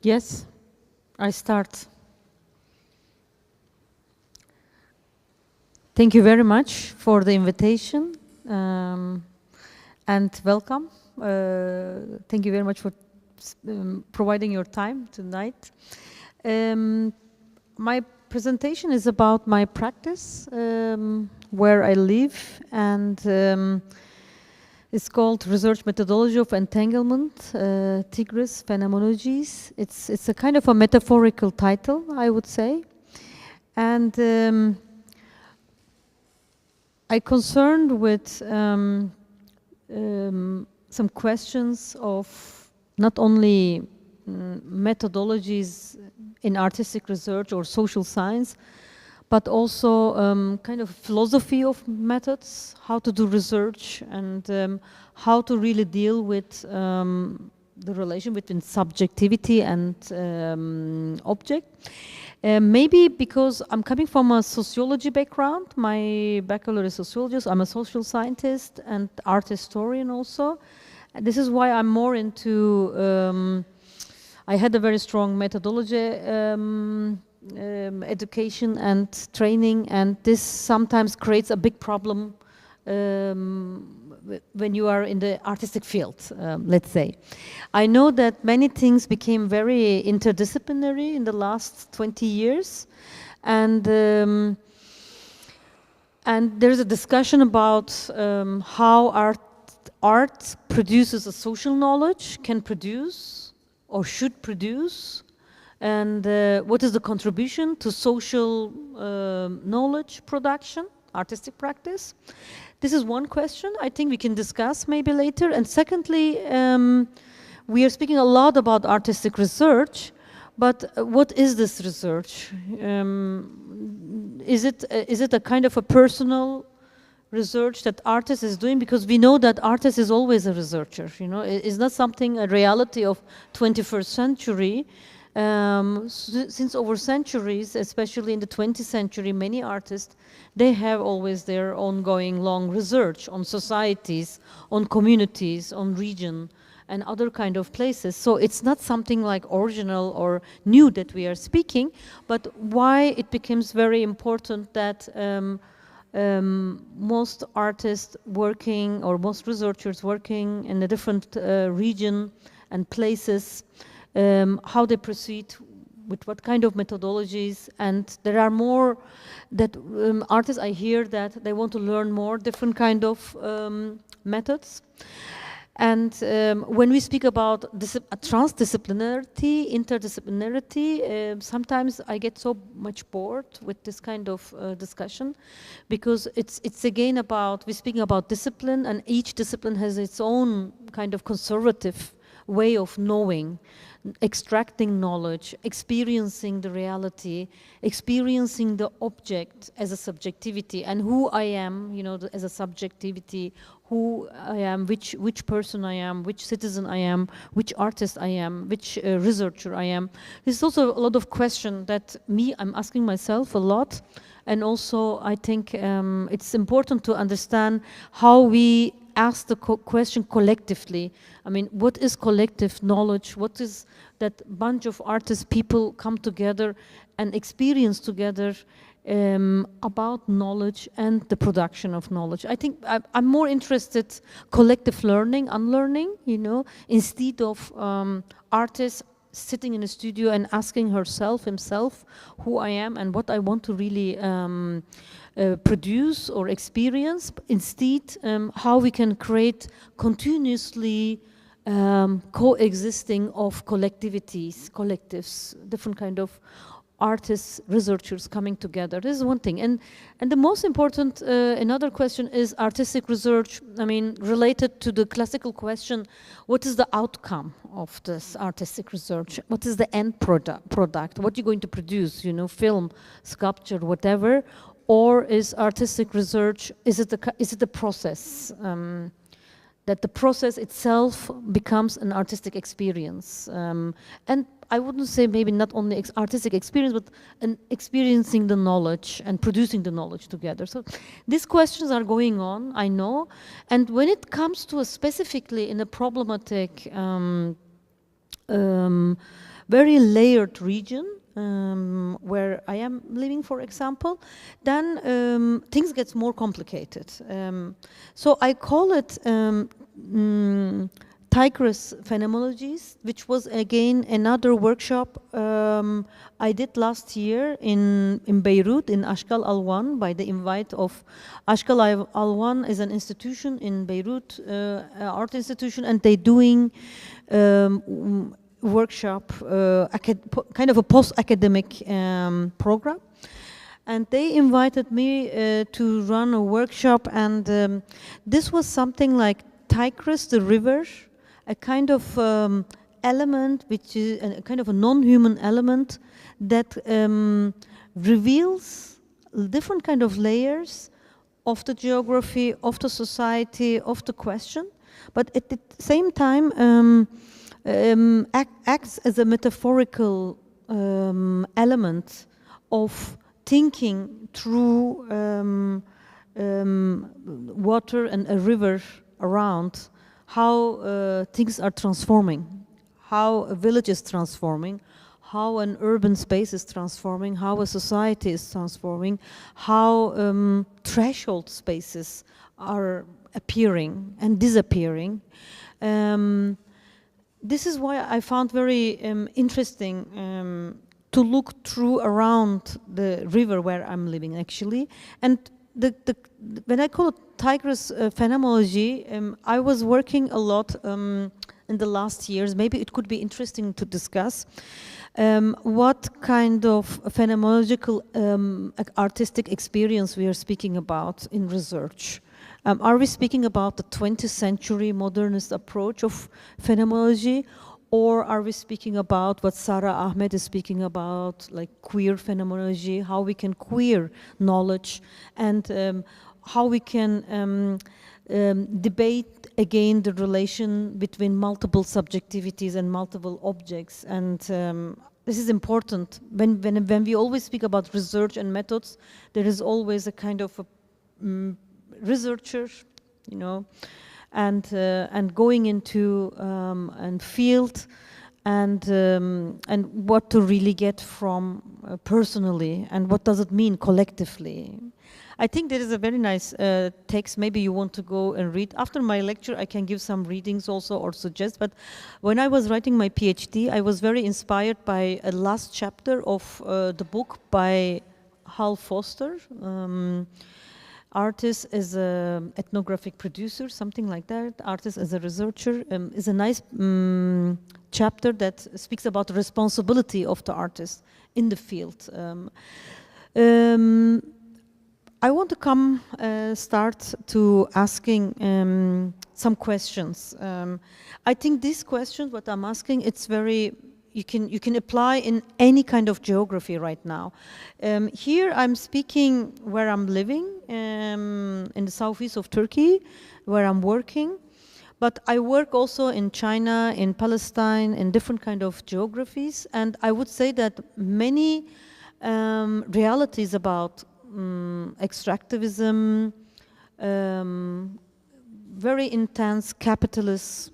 Yes, I start. Thank you very much for the invitation and welcome. Thank you very much for providing your time tonight. My presentation is about my practice, where I live, and it's called Research Methodology of Entanglement, Tigris Phenomenologies. It's a kind of a metaphorical title, I would say. And I concerned with some questions of not only methodologies in artistic research or social science, but also kind of philosophy of methods, how to do research, and how to really deal with the relation between subjectivity and object. Maybe because I'm coming from a sociology background, my baccalaureate is sociologist, I'm a social scientist and art historian also. This is why I'm more into, I had a very strong methodology education and training, and this sometimes creates a big problem when you are in the artistic field, let's say. I know that many things became very interdisciplinary in the last 20 years, and there's a discussion about how art produces a social knowledge, can produce or should produce, and what is the contribution to social knowledge production, artistic practice. This is one question I think we can discuss maybe later. And secondly, we are speaking a lot about artistic research, but what is this research? Is it a kind of a personal research that artist is doing? Because we know that artist is always a researcher. You know, it's not something, a reality of 21st century. Since over centuries, especially in the 20th century, many artists, they have always their ongoing long research on societies, on communities, on region, and other kind of places. So it's not something like original or new that we are speaking, but why it becomes very important that most artists working, or most researchers working in a different region and places, how they proceed, with what kind of methodologies. And there are more that artists, I hear that they want to learn more different kind of methods. And when we speak about transdisciplinarity, interdisciplinarity, sometimes I get so much bored with this kind of discussion, because it's again about, we're speaking about discipline, and each discipline has its own kind of conservative way of knowing, extracting knowledge, experiencing the reality, experiencing the object as a subjectivity, and who I am, you know, as a subjectivity, who I am, which person I am, which citizen I am, which artist I am, which researcher I am. There's also a lot of question that I'm asking myself a lot, and also I think it's important to understand how we ask the question collectively. I mean, what is collective knowledge? What is that bunch of artists, people come together and experience together about knowledge and the production of knowledge? I think I'm more interested collective learning, unlearning, you know, instead of artists sitting in a studio and asking himself, who I am and what I want to really produce or experience. Instead, how we can create continuously coexisting of collectivities, collectives, different kind of artists, researchers coming together. This is one thing. And the most important, another question is artistic research, I mean, related to the classical question, what is the outcome of this artistic research? What is the end product? What are you going to produce, you know, film, sculpture, whatever? Or is artistic research, is it the process? That the process itself becomes an artistic experience. And I wouldn't say maybe not only artistic experience, but an experiencing the knowledge and producing the knowledge together. So these questions are going on, I know. And when it comes to specifically in a problematic very layered region, where I am living, for example, then things get more complicated. So I call it Tigris Phenomenologies, which was again another workshop I did last year in Beirut, in Ashkal Alwan, by the invite of Ashkal Alwan is an institution in Beirut, art institution, and they're doing workshop, kind of a post-academic program. And they invited me to run a workshop, and this was something like Tigris, the river, a kind of element, which is a kind of a non-human element that reveals different kind of layers of the geography, of the society, of the question, but at the same time acts as a metaphorical element of thinking through water and a river around, how things are transforming, how a village is transforming, how an urban space is transforming, how a society is transforming, how threshold spaces are appearing and disappearing. This is why I found very interesting to look through around the river where I'm living, actually. And when I call it Tigris phenomenology, I was working a lot in the last years. Maybe it could be interesting to discuss what kind of phenomenological artistic experience we are speaking about in research. Are we speaking about the 20th century modernist approach of phenomenology, or are we speaking about what Sarah Ahmed is speaking about, like queer phenomenology, how we can queer knowledge, and how we can debate again the relation between multiple subjectivities and multiple objects. And this is important. When we always speak about research and methods, there is always a kind of a researcher, you know, and going into and field, and what to really get from personally, and what does it mean collectively. I think there is a very nice text. Maybe you want to go and read. After my lecture, I can give some readings also or suggest. But when I was writing my PhD, I was very inspired by a last chapter of the book by Hal Foster. Artist as an ethnographic producer, something like that. Artist as a researcher is a nice chapter that speaks about the responsibility of the artist in the field. I want to start to asking some questions. I think these questions, what I'm asking, it's very, you can apply in any kind of geography right now. Here I'm speaking where I'm living, in the southeast of Turkey, where I'm working. But I work also in China, in Palestine, in different kind of geographies. And I would say that many realities about extractivism, very intense capitalist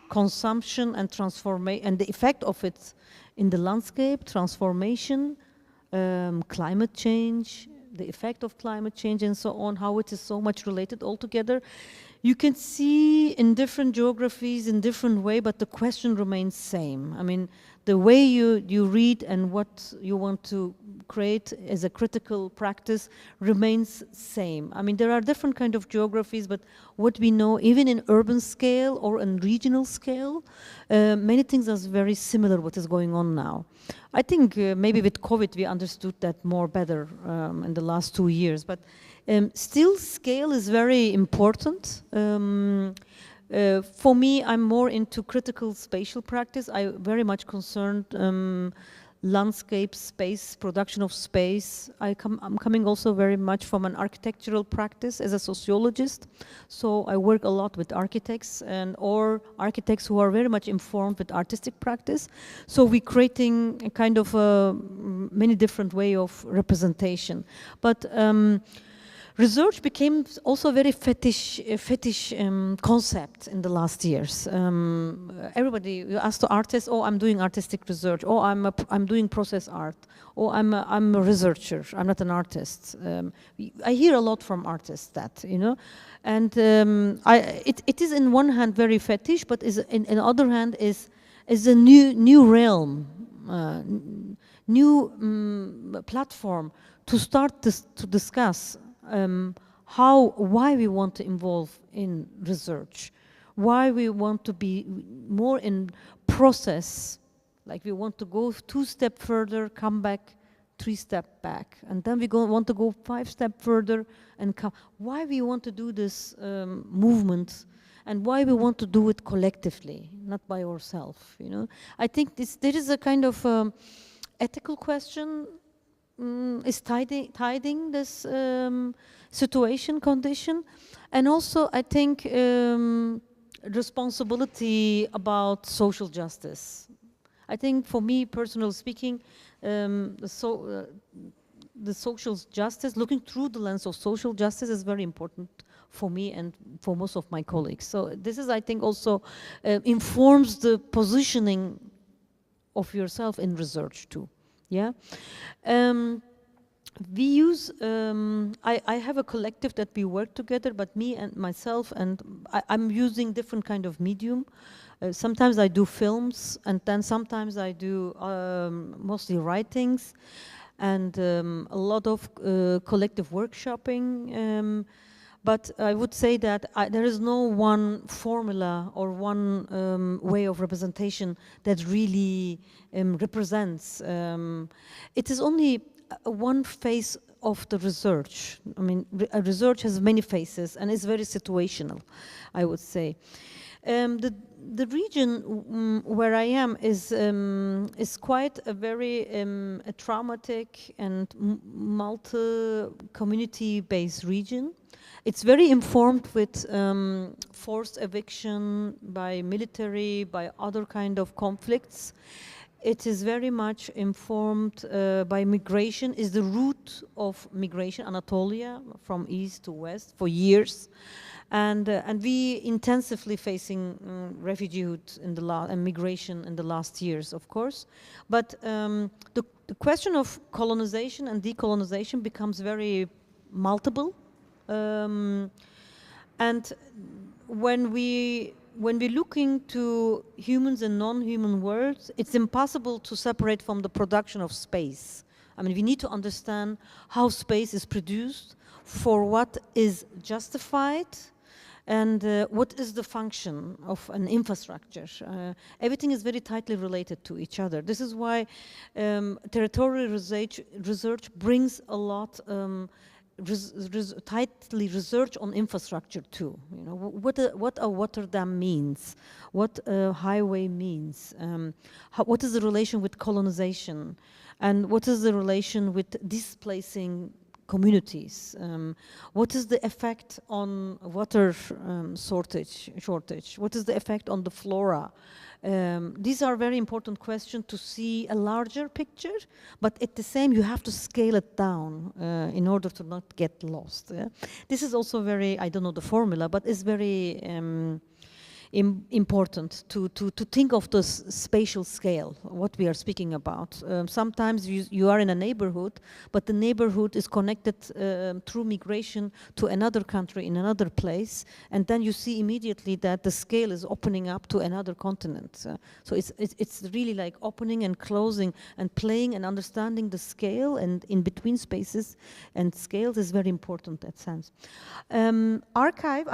consumption and transformation, and the effect of it in the landscape, transformation, climate change, the effect of climate change and so on, how it is so much related all together. You can see in different geographies in different way, but the question remains same. I mean, the way you read and what you want to create as a critical practice remains same. I mean, there are different kind of geographies, but what we know, even in urban scale or in regional scale, many things are very similar what is going on now. I think maybe with COVID we understood that more better in the last 2 years, but still scale is very important. For me, I'm more into critical spatial practice. I very much concerned landscape, space, production of space. I'm coming also very much from an architectural practice as a sociologist. So I work a lot with architects or architects who are very much informed with artistic practice. So we're creating a kind of many different way of representation. But research became also a very fetish concept in the last years. Everybody, you ask the artist, oh, I'm doing artistic research, oh, I'm doing process art, oh, I'm a researcher, I'm not an artist. I hear a lot from artists that, you know, and it is in one hand very fetish, but is in other hand is a new realm, new platform to start to discuss why we want to involve in research, why we want to be more in process, like we want to go 2 steps further, come back 3 steps back, and then we want to go 5 steps further and come. Why we want to do this movement, and why we want to do it collectively, not by ourselves, you know? I think there is a kind of ethical question is tiding this situation, condition, and also I think responsibility about social justice. I think for me, personally speaking, the social justice, looking through the lens of social justice is very important for me and for most of my colleagues. So this is, I think, also informs the positioning of yourself in research too. Yeah, we use. I have a collective that we work together, but me and myself, and I'm using different kind of medium. Sometimes I do films, and then sometimes I do mostly writings, and a lot of collective workshopping. But I would say that there is no one formula or one way of representation that really represents. It is only one phase of the research. I mean, research has many phases and is very situational, I would say. The region where I am is quite a very a traumatic and multi-community-based region. It's very informed with forced eviction by military, by other kind of conflicts. It is very much informed by migration, is the route of migration, Anatolia, from east to west for years. And we intensively facing refugeehood in and migration in the last years, of course. But the question of colonization and decolonization becomes very multiple. And when we look into humans and non-human worlds, it's impossible to separate from the production of space. I mean, we need to understand how space is produced, for what is justified, and what is the function of an infrastructure. Everything is very tightly related to each other. This is why territorial research brings a lot tightly research on infrastructure too. You know, what a water dam means, what a highway means, what is the relation with colonization, and what is the relation with displacing communities? What is the effect on water shortage? What is the effect on the flora? These are very important questions to see a larger picture, but at the same you have to scale it down in order to not get lost. Yeah? This is also very, I don't know the formula, but it's very important to think of the spatial scale, what we are speaking about. Sometimes you are in a neighborhood, but the neighborhood is connected through migration to another country in another place, and then you see immediately that the scale is opening up to another continent. So it's really like opening and closing and playing and understanding the scale and in between spaces and scales is very important in that sense. Archive,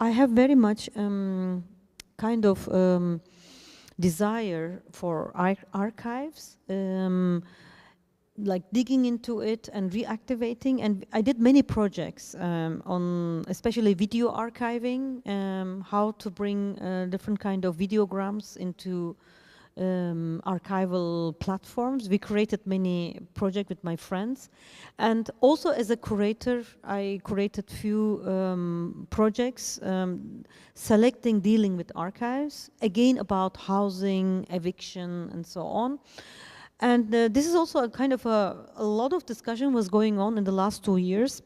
I have very much kind of desire for archives, like digging into it and reactivating. And I did many projects on especially video archiving, how to bring different kind of videograms into archival platforms. We created many projects with my friends, and also as a curator I created few projects selecting, dealing with archives, again about housing, eviction and so on. And this is also a kind of a lot of discussion was going on in the last 2 years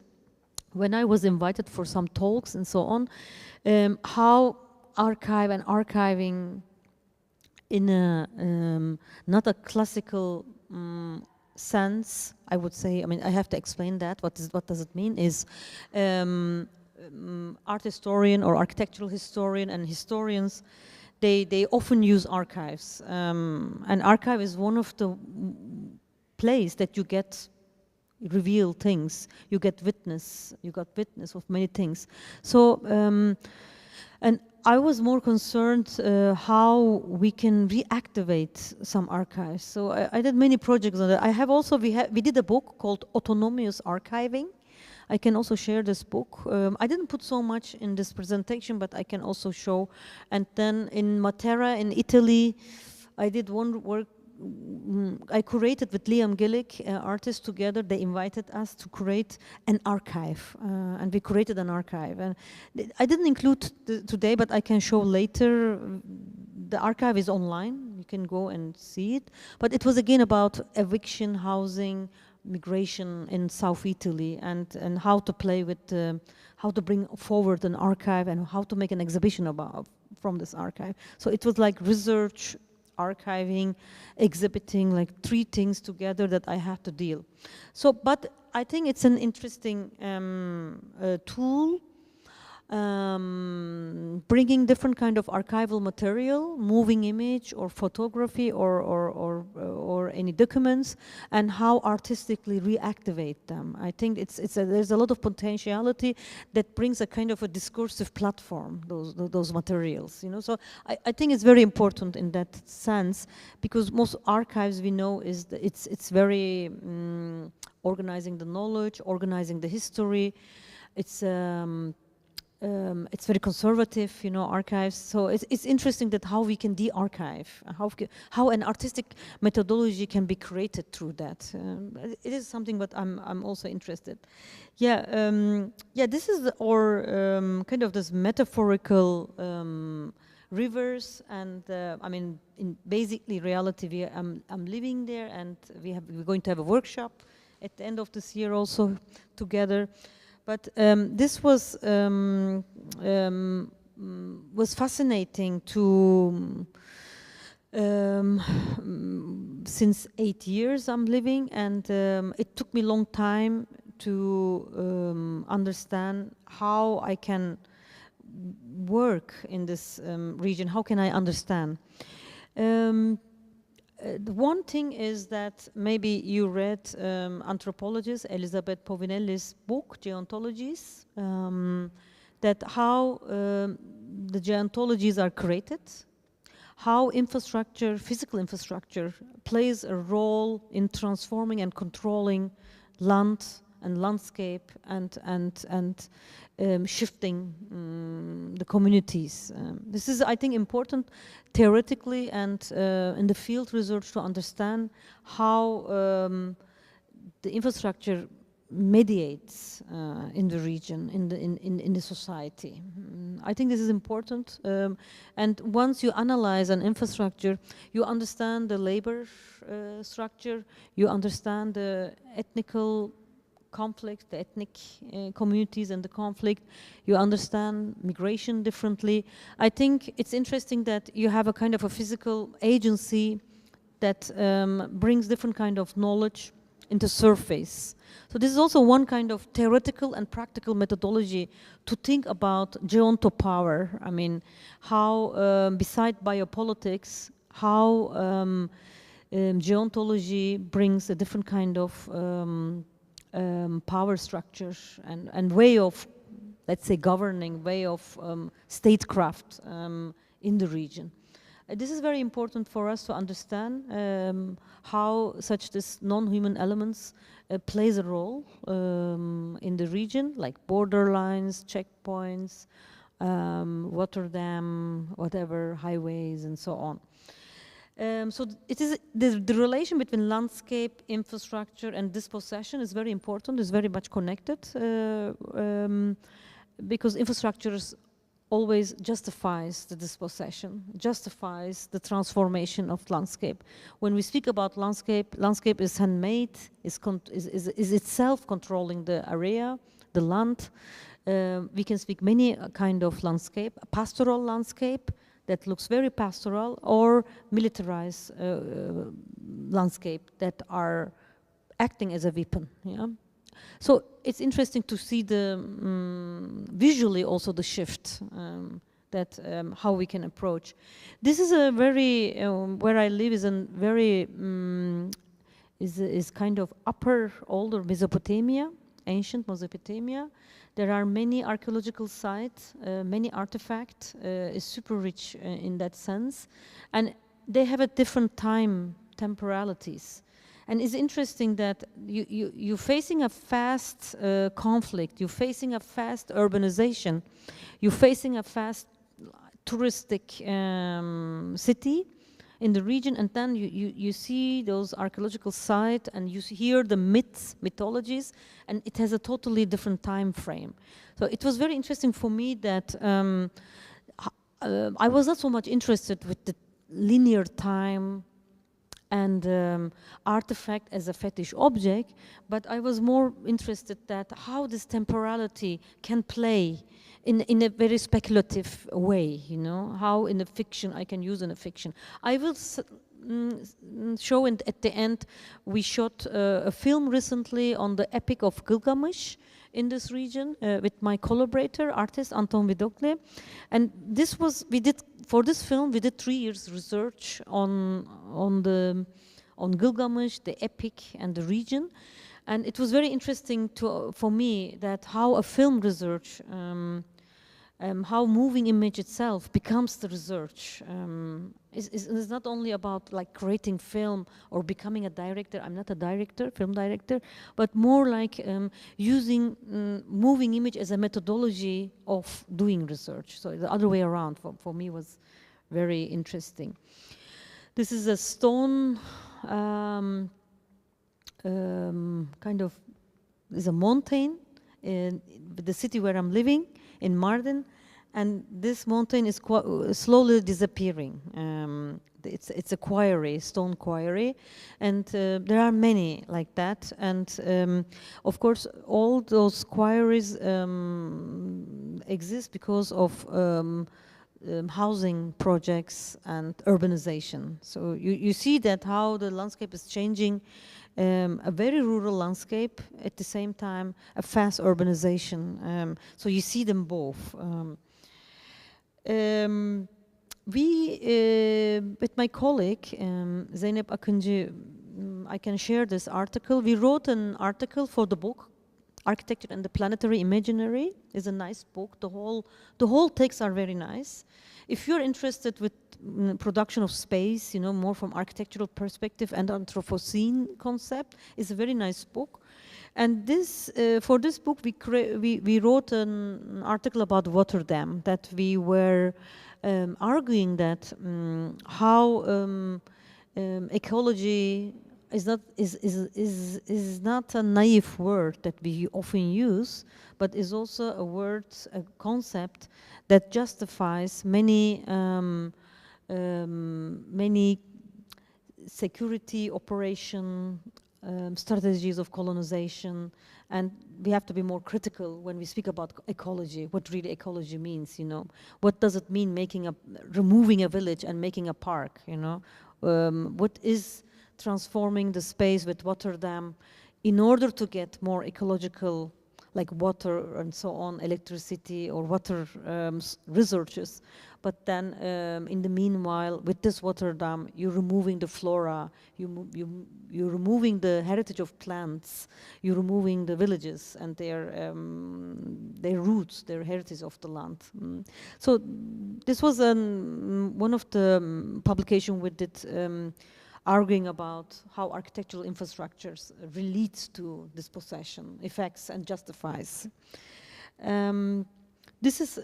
when I was invited for some talks and so on, how archive and archiving in a not a classical sense, I would say. I mean, I have to explain that. What does it mean? Is art historian or architectural historian and historians, they often use archives. And archive is one of the place that you get reveal things. You got witness of many things. So, and I was more concerned how we can reactivate some archives. So I did many projects on that. I have also, we did a book called Autonomous Archiving. I can also share this book. I didn't put so much in this presentation, but I can also show. And then in Matera in Italy, I did one work. I curated with Liam Gillick, artists together. They invited us to create an archive, and we created an archive. And I didn't include today, but I can show later. The archive is online. You can go and see it. But it was again about eviction, housing, migration in South Italy, and how to play with, how to bring forward an archive and how to make an exhibition from this archive. So it was like research, archiving, exhibiting, like three things together that I have to deal. So, but I think it's an interesting tool, bringing different kind of archival material, moving image or photography or any documents, and how artistically reactivate them. I think there's a lot of potentiality that brings a kind of a discursive platform, those materials, you know. So I think it's very important in that sense, because most archives we know is it's very organizing the knowledge, organizing the history. It's very conservative, you know, archives. So it's interesting that how we can de-archive, how an artistic methodology can be created through that. It is something that I'm also interested. Yeah, yeah. This is our kind of this metaphorical rivers, and I mean, in basically reality, I'm living there, and we're going to have a workshop at the end of this year also together. But this was fascinating to, since 8 years I'm living, and it took me a long time to understand how I can work in this region, how can I understand. The one thing is that maybe you read anthropologist Elizabeth Povinelli's book, Geontologies, that how the geontologies are created, how infrastructure, physical infrastructure, plays a role in transforming and controlling land and landscape and shifting the communities. This is, I think, important theoretically and in the field research to understand how the infrastructure mediates in the region, in the society. I think this is important. And once you analyze an infrastructure, you understand the labor structure, you understand the ethnical conflict, the ethnic communities and the conflict. You understand migration differently. I think it's interesting that you have a kind of a physical agency that brings different kind of knowledge into surface. So this is also one kind of theoretical and practical methodology to think about geontopower. I mean, how beside biopolitics, how geontology brings a different kind of power structure and way of, let's say, governing, way of statecraft in the region. This is very important for us to understand how such this non-human elements plays a role in the region, like border lines, checkpoints, water dam, whatever, highways, and so on. So it is the relation between landscape, infrastructure, and dispossession is very important. It's very much connected because infrastructures always justifies the dispossession, justifies the transformation of landscape. When we speak about landscape, landscape is handmade, is itself controlling the area, the land. We can speak many kind of landscape, a pastoral landscape that looks very pastoral, or militarized landscape that are acting as a weapon. Yeah? So it's interesting to see the visually also the shift that how we can approach. This is a very where I live is a very is kind of upper older Mesopotamia, ancient Mesopotamia. There are many archaeological sites, many artifacts, is super rich in that sense, and they have a different temporalities. And it's interesting that you're facing a fast conflict, you're facing a fast urbanization, you're facing a fast touristic city in the region, and then you see those archaeological sites and you hear the mythologies, and it has a totally different time frame. So it was very interesting for me that I was not so much interested with the linear time and artifact as a fetish object, but I was more interested that how this temporality can play in a very speculative way, you know, how in a fiction I can use in a fiction. I will show at the end, we shot a film recently on the Epic of Gilgamesh in this region with my collaborator, artist Anton Vidokle. And this was, for this film, we did 3 years research on Gilgamesh, the epic and the region. And it was very interesting for me that how a film research, how moving image itself becomes the research. It's not only about like creating film or becoming a director. I'm not a director, film director, but more like using moving image as a methodology of doing research. So the other way around for me was very interesting. This is a stone kind of, is a mountain in the city where I'm living, in Mardin, and this mountain is slowly disappearing. It's a quarry, stone quarry, and there are many like that. And of course, all those quarries exist because of housing projects and urbanization. So you see that how the landscape is changing. A very rural landscape, at the same time a fast urbanization. So you see them both. With my colleague, Zeynep Akıncı, I can share this article. We wrote an article for the book, Architecture and the Planetary Imaginary. Is a nice book. The whole texts are very nice. If you're interested with production of space, you know, more from architectural perspective and Anthropocene concept, it's a very nice book. And this, for this book, we wrote an article about water dam, that we were arguing that how ecology is not a naive word that we often use, but is also a word, a concept that justifies many many security operation strategies of colonization, and we have to be more critical when we speak about ecology, what really ecology means, you know. What does it mean removing a village and making a park, you know? What is transforming the space with water dam in order to get more ecological, like water and so on, electricity or water resources. But then in the meanwhile, with this water dam, you're removing the flora, you're removing the heritage of plants, you're removing the villages and their roots, their heritage of the land. So this was one of the publications we did, arguing about how architectural infrastructures relates to dispossession, effects and justifies. This is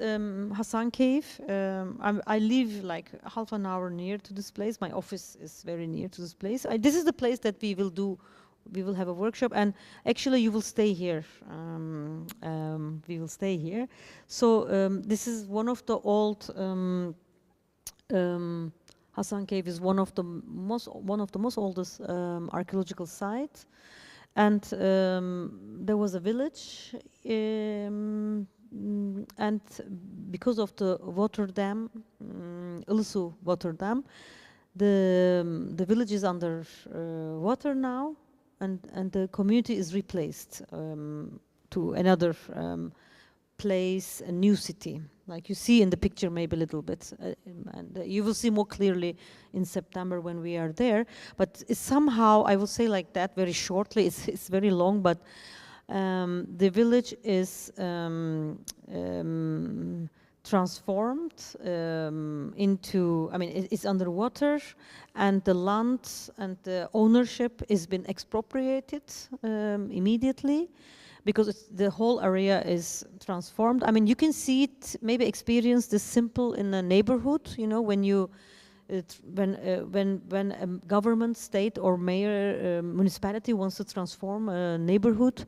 Hasan Cave. I live like half an hour near to this place. My office is very near to this place. This is the place that we will have a workshop, and actually you will stay here. We will stay here. So this is one of the old Hasan Cave is one of the most oldest archaeological sites, And there was a village, and because of the water dam, Ilısu water dam, the village is under water now, and the community is replaced to another place, a new city, like you see in the picture maybe a little bit, and you will see more clearly in September when we are there. But it's somehow, I will say like that very shortly, it's very long, but the village is transformed into, I mean, it's underwater, and the land and the ownership has been expropriated immediately, because the whole area is transformed. I mean, you can see it, maybe experience this simple in a neighborhood, you know, when you, when a government, state or mayor, municipality wants to transform a neighborhood,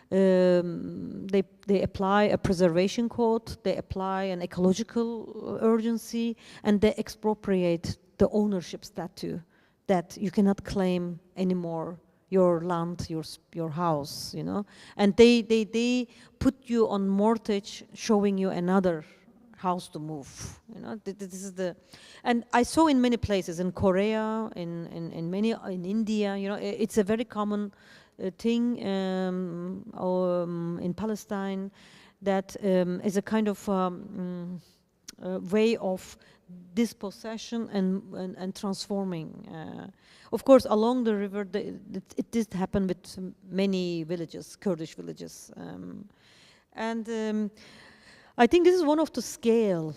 they apply a preservation code, they apply an ecological urgency, and they expropriate the ownership statute that you cannot claim anymore your land, your house, you know, and they put you on mortgage, showing you another house to move, you know. This is the, and I saw in many places, in Korea, in India, you know, it's a very common thing, in Palestine, that is a kind of way of dispossession and transforming. Of course, along the river, it did happen with many villages, Kurdish villages. I think this is one of the scale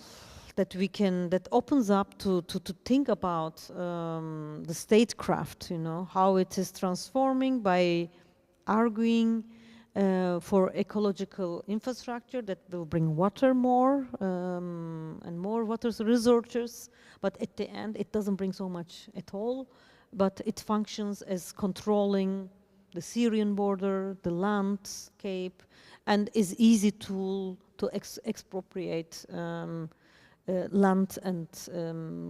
that we can, that opens up to think about the statecraft, you know, how it is transforming by arguing for ecological infrastructure that will bring water more and more water resources, but at the end it doesn't bring so much at all, but it functions as controlling the Syrian border, the landscape, and is easy tool to expropriate land and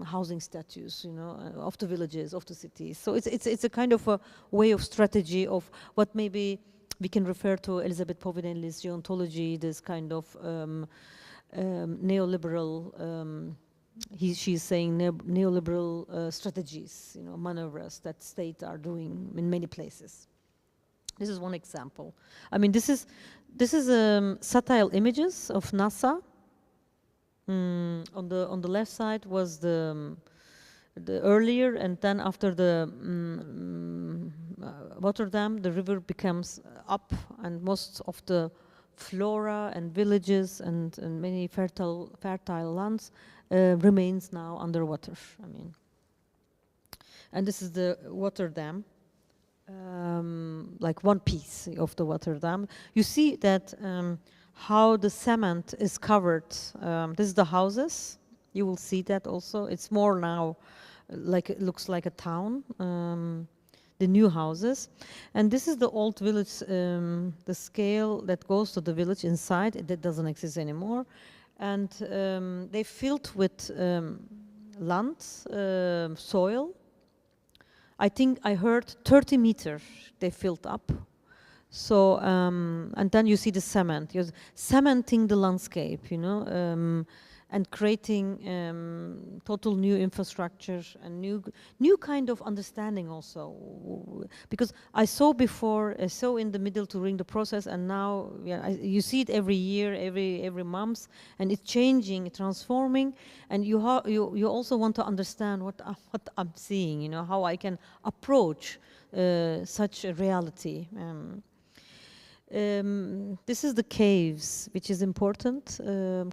housing statues, you know, of the villages, of the cities. So it's a kind of a way of strategy of what maybe we can refer to Elizabeth Povinelli's geontology, this kind of neoliberal, she's saying neoliberal strategies, you know, maneuvers that states are doing in many places. This is one example. I mean, this is satellite images of NASA. On the left side was the earlier, and then after the water dam, the river becomes up, and most of the flora and villages and many fertile lands remains now underwater. I mean, and this is the water dam. Like one piece of the water dam. You see that how the cement is covered. This is the houses. You will see that also. It's more now like it looks like a town. The new houses. And this is the old village, the scale that goes to the village inside. That doesn't exist anymore. And they filled with land, soil. I think I heard 30 meters they filled up. So, and then you see the cement. You're cementing the landscape, you know, and creating total new infrastructure and new kind of understanding also. Because I saw before, I saw in the middle during the process, and now you see it every year, every month, and it's changing, transforming, and you also want to understand what I'm seeing, you know, how I can approach such a reality. This is the caves, which is important.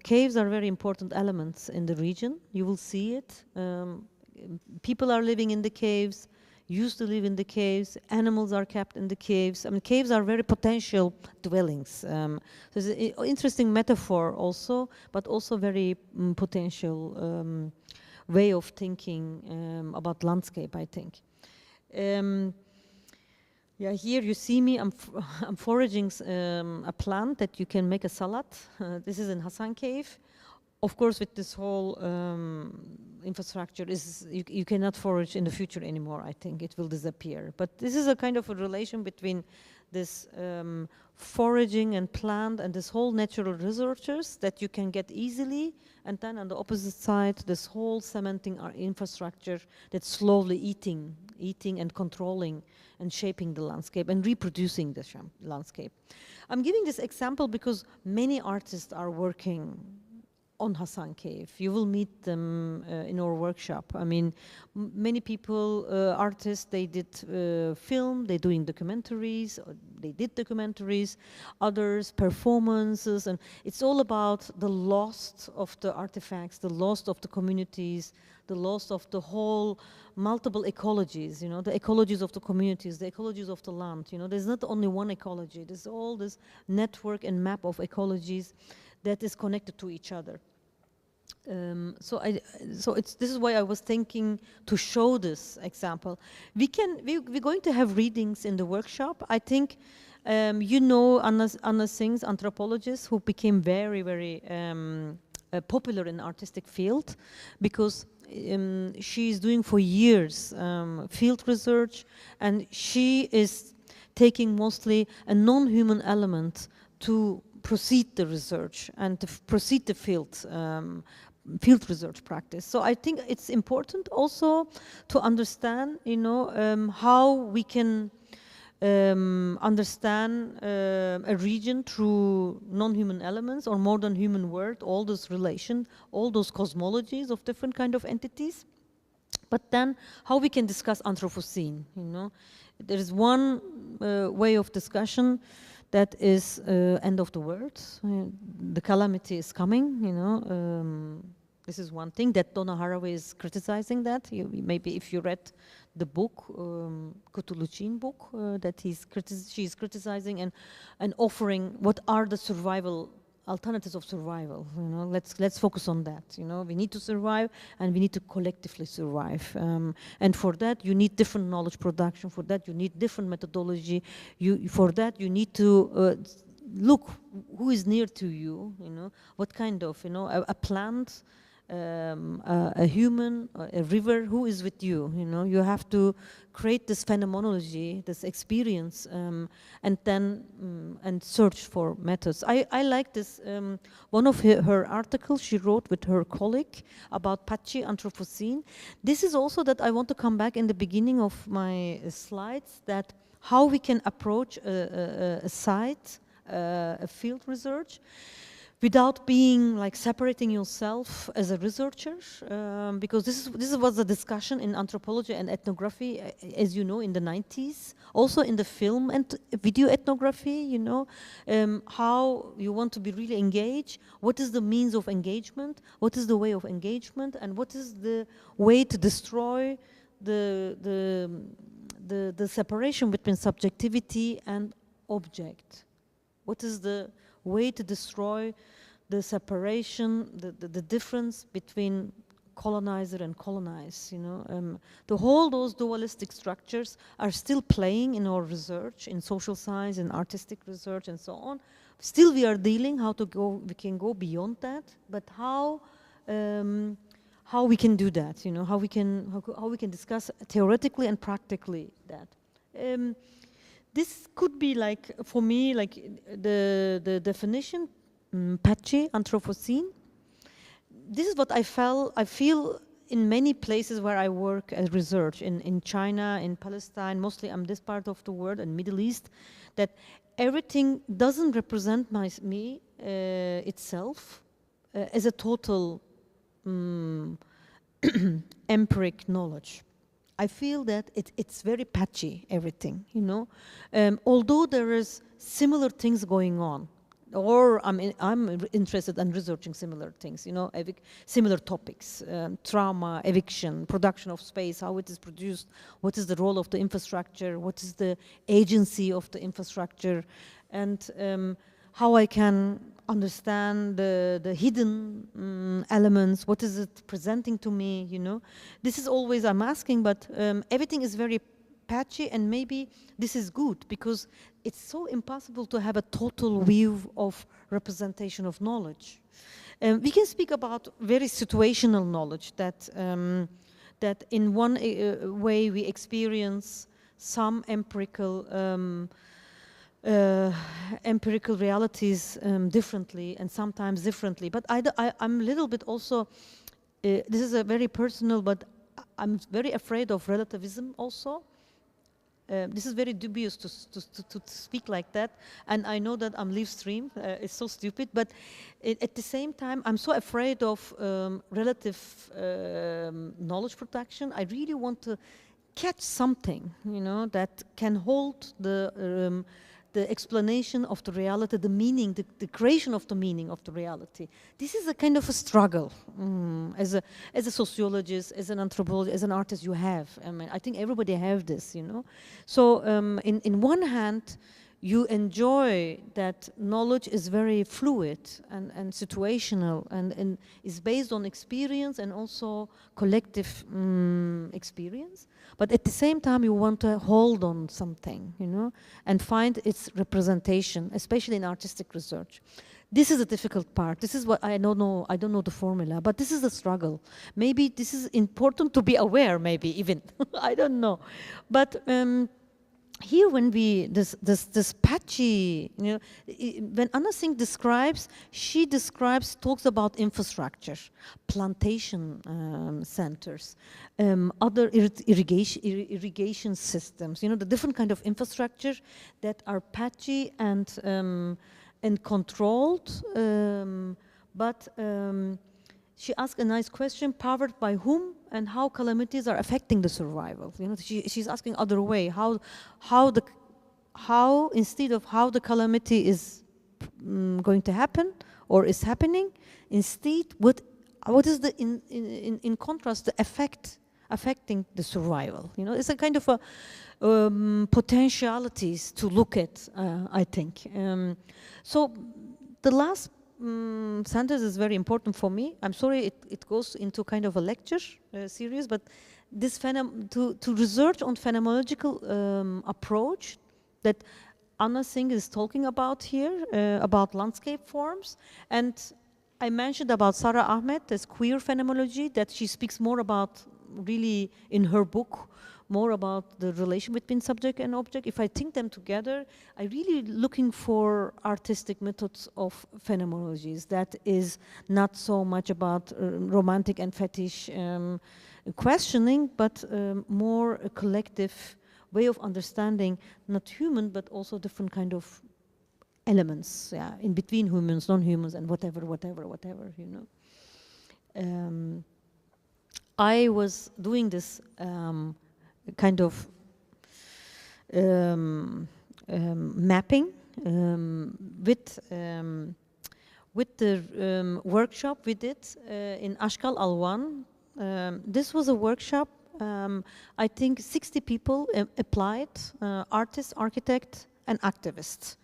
Caves are very important elements in the region. You will see it. People are living in the caves, used to live in the caves. Animals are kept in the caves. I mean, caves are very potential dwellings. So it's an interesting metaphor also, but also very potential way of thinking about landscape, I think. Yeah, here you see me, I'm foraging a plant that you can make a salad. This is in Hassan Cave. Of course, with this whole infrastructure, you cannot forage in the future anymore, I think. It will disappear. But this is a kind of a relation between this foraging and plant and this whole natural resources that you can get easily, and then on the opposite side, this whole cementing our infrastructure that's slowly eating and controlling and shaping the landscape and reproducing the landscape. I'm giving this example because many artists are working on Hassan Cave. You will meet them in our workshop. I mean, many people, artists, they did film, they're doing documentaries, or they did documentaries, others performances, and it's all about the loss of the artifacts, the loss of the communities, the loss of the whole multiple ecologies, you know, the ecologies of the communities, the ecologies of the land, you know, there's not only one ecology, there's all this network and map of ecologies that is connected to each other. So this is why I was thinking to show this example. We're going to have readings in the workshop. I think you know Anna Singh's anthropologist, who became very, very popular in the artistic field because she's doing for years field research, and she is taking mostly a non-human element to proceed the research and to proceed the field research practice. So I think it's important also to understand, you know, how we can understand a region through non-human elements or more than human world, all those relations, all those cosmologies of different kind of entities. But then how we can discuss Anthropocene, you know. There is one way of discussion that is end of the world. The calamity is coming, you know. This is one thing that Donna Haraway is criticizing that. Maybe if you read the book, Cthulhu book, that she's criticizing and offering what are the survival alternatives of survival. You know, let's focus on that. You know, we need to survive, and we need to collectively survive. And for that, you need different knowledge production. For that, you need different methodology. For that, you need to look who is near to you. You know, what kind of, you know, a plant, a human, a river, who is with you. You know, you have to create this phenomenology, this experience, and then and search for methods. I like this, one of her articles she wrote with her colleague about Pachi Anthropocene. This is also that I want to come back in the beginning of my slides, that how we can approach a site, a field research, without being like separating yourself as a researcher, because this was a discussion in anthropology and ethnography, as you know, in the 90s, also in the film and video ethnography, you know, how you want to be really engaged, what is the means of engagement, what is the way of engagement, and what is the way to destroy the separation between subjectivity and object. What is the way to destroy the separation, the difference between colonizer and colonized, you know. The whole those dualistic structures are still playing in our research, in social science, in artistic research, and so on. Still we are dealing how to go, we can go beyond that, but how we can do that, you know, how we can discuss theoretically and practically that. This could be like, for me, like the definition, Pachi, Anthropocene. This is what I feel in many places where I work as research, in China, in Palestine, mostly I'm this part of the world, and Middle East, that everything doesn't represent me itself as a total empiric knowledge. I feel that it's very patchy, everything, you know. Although there is similar things going on, or I'm interested in researching similar things, you know, similar topics, trauma, eviction, production of space, how it is produced, what is the role of the infrastructure, what is the agency of the infrastructure, and how I can understand the hidden elements, what is it presenting to me, you know. This is always I'm asking, but everything is very patchy, and maybe this is good because it's so impossible to have a total view of representation of knowledge. We can speak about very situational knowledge, that that in one way we experience some empirical empirical realities differently and sometimes differently. But I'm a little bit also, this is a very personal, but I'm very afraid of relativism also. This is very dubious to speak like that, and I know that I'm live stream. It's so stupid, but at the same time, I'm so afraid of relative knowledge production. I really want to catch something, you know, that can hold the explanation of the reality, the meaning, the creation of the meaning of the reality. This is a kind of a struggle as a sociologist, as an anthropologist, as an artist you have. I mean, I think everybody have this, you know. So in one hand, you enjoy that knowledge is very fluid and situational and is based on experience and also collective experience. But at the same time, you want to hold on something, you know, and find its representation, especially in artistic research. This is a difficult part. This is what I don't know. I don't know the formula, but this is a struggle. Maybe this is important to be aware. Maybe even I don't know, but. Here, when we this patchy, you know, when Anna Singh describes, she talks about infrastructure, plantation centers, other irrigation systems. You know, the different kind of infrastructure that are patchy and controlled, but. She asked a nice question: powered by whom and how calamities are affecting the survival. You know, she's asking other way: how instead of how the calamity is going to happen or is happening, instead what is the in contrast the effect affecting the survival. You know, it's a kind of a potentialities to look at. I think so. The last sentence is very important for me. I'm sorry it goes into kind of a lecture series, but this to research on phenomenological approach that Anna Singh is talking about here, about landscape forms. And I mentioned about Sarah Ahmed as queer phenomenology, that she speaks more about really in her book, more about the relation between subject and object. If I think them together, I really looking for artistic methods of phenomenologies that is not so much about romantic and fetish questioning, but more a collective way of understanding not human, but also different kind of elements, yeah, in between humans, non-humans, and whatever, you know. I was doing this kind of mapping with the workshop we did in Ashkal Alwan. This was a workshop. I think 60 people applied, artists, architects, and activists,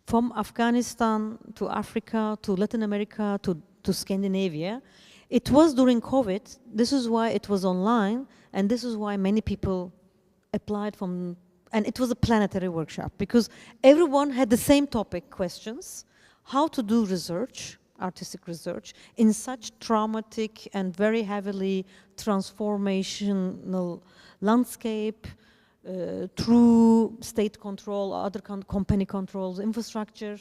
from Afghanistan to Africa to Latin America to Scandinavia. It was during COVID. This is why it was online, and this is why many people applied from, and it was a planetary workshop because everyone had the same topic questions: how to do research, artistic research, in such traumatic and very heavily transformational landscape, through state control, other company controls, infrastructure,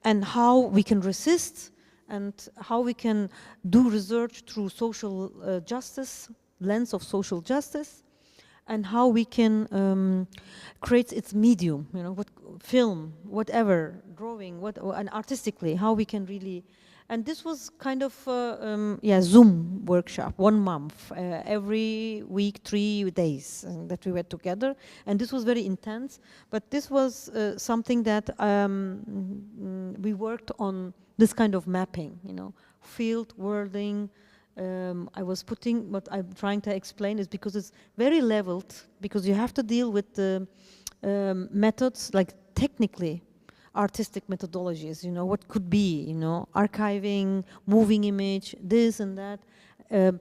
and how we can resist and how we can do research through social justice, lens of social justice, and how we can create its medium, you know, what film, whatever, drawing, and artistically, how we can really. And this was kind of Zoom workshop, 1 month, every week, 3 days that we were together. And this was very intense, but this was something that we worked on, this kind of mapping, you know, field, worlding. I was putting, what I'm trying to explain is because it's very leveled, because you have to deal with the methods, like technically, artistic methodologies, you know, what could be, you know, archiving, moving image, this and that,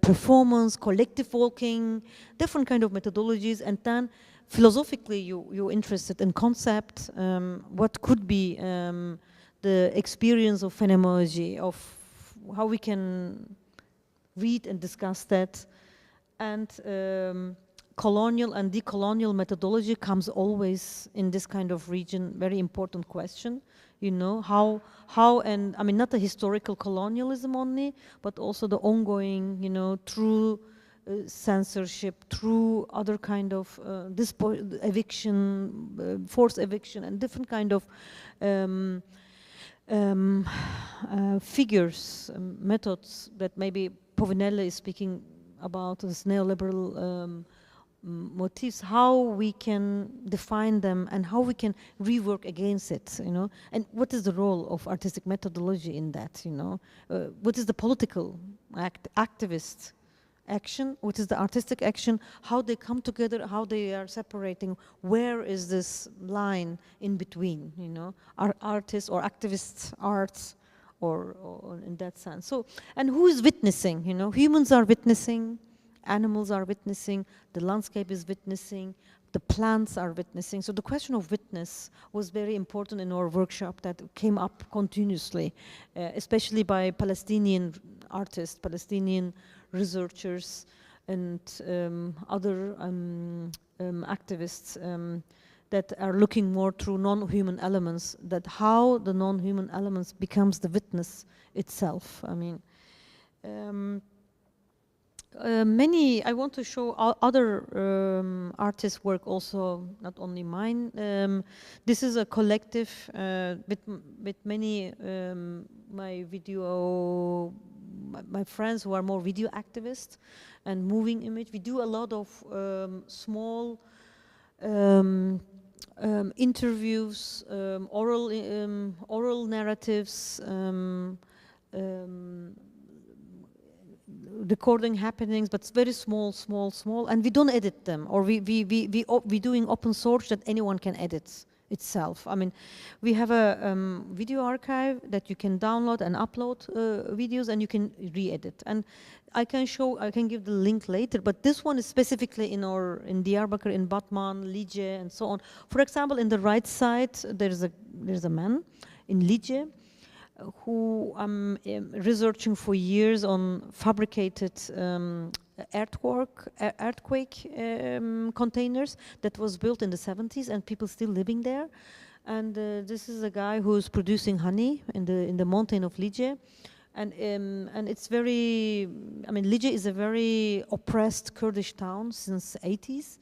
performance, collective walking, different kind of methodologies, and then philosophically you're interested in concept, what could be the experience of phenomenology, of how we can read and discuss that, and colonial and decolonial methodology comes always in this kind of region, very important question. You know, how, and I mean, not the historical colonialism only, but also the ongoing, you know, through censorship, through other kind of eviction, forced eviction, and different kind of figures, methods that maybe Povinelli is speaking about, this neoliberal motifs, how we can define them and how we can rework against it, you know, and what is the role of artistic methodology in that, you know, what is the political activist action, what is the artistic action, how they come together, how they are separating, where is this line in between, you know, are artists or activists arts, or in that sense. So, and who is witnessing, you know, humans are witnessing, animals are witnessing, the landscape is witnessing, the plants are witnessing. So the question of witness was very important in our workshop that came up continuously, especially by Palestinian artists, Palestinian researchers, and other activists that are looking more through non-human elements, that how the non-human elements becomes the witness itself. I mean, I want to show other artists' work also, not only mine. This is a collective with many my friends who are more video activists and moving image. We do a lot of small interviews, oral narratives, recording happenings, but it's very small, and we don't edit them, or we doing open source that anyone can edit itself. I mean, we have a video archive that you can download and upload videos, and you can re-edit. And I can give the link later, but this one is specifically in Diyarbakir, in Batman, Lice, and so on. For example, in the right side, there's a man in Lice who I'm researching for years on fabricated earthquake containers that was built in the 70s, and people still living there. And this is a guy who's producing honey in the mountain of Lice. And it's very, I mean, Lice is a very oppressed Kurdish town since the 80s.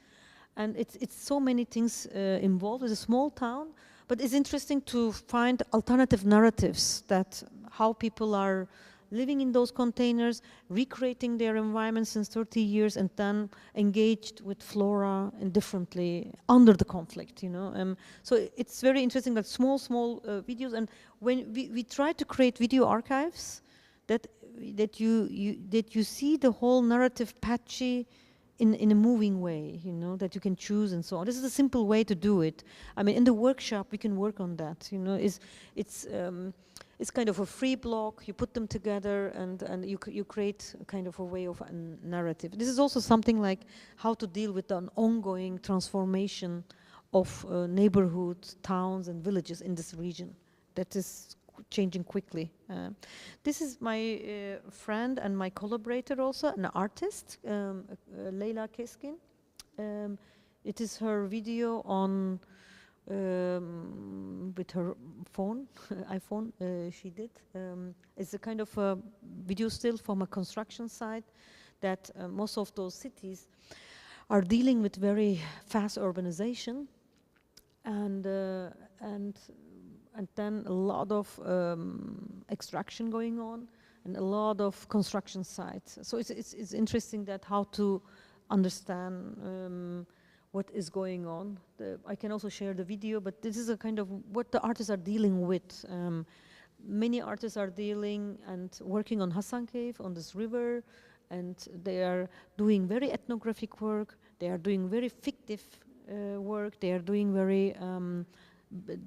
And it's so many things involved. It's a small town, but it's interesting to find alternative narratives that how people are living in those containers, recreating their environment since 30 years, and then engaged with flora and differently under the conflict, you know. So it's very interesting, like small videos. And when we try to create video archives, that you see the whole narrative patchy in a moving way, you know, that you can choose and so on. This is a simple way to do it. I mean, in the workshop we can work on that. You know, it's kind of a free block. You put them together, and you create a kind of a way of a narrative. This is also something like how to deal with an ongoing transformation of neighborhoods, towns, and villages in this region that is changing quickly. This is my friend and my collaborator also, an artist, Leyla Keskin. It is her video on with her phone, iPhone, she did. It's a kind of a video still from a construction site that most of those cities are dealing with very fast urbanization, and then a lot of extraction going on, and a lot of construction sites. So it's interesting that how to understand what is going on. I can also share the video, but this is a kind of what the artists are dealing with. Many artists are dealing and working on Hassan Cave, on this river, and they are doing very ethnographic work. They are doing very fictive work. They are doing very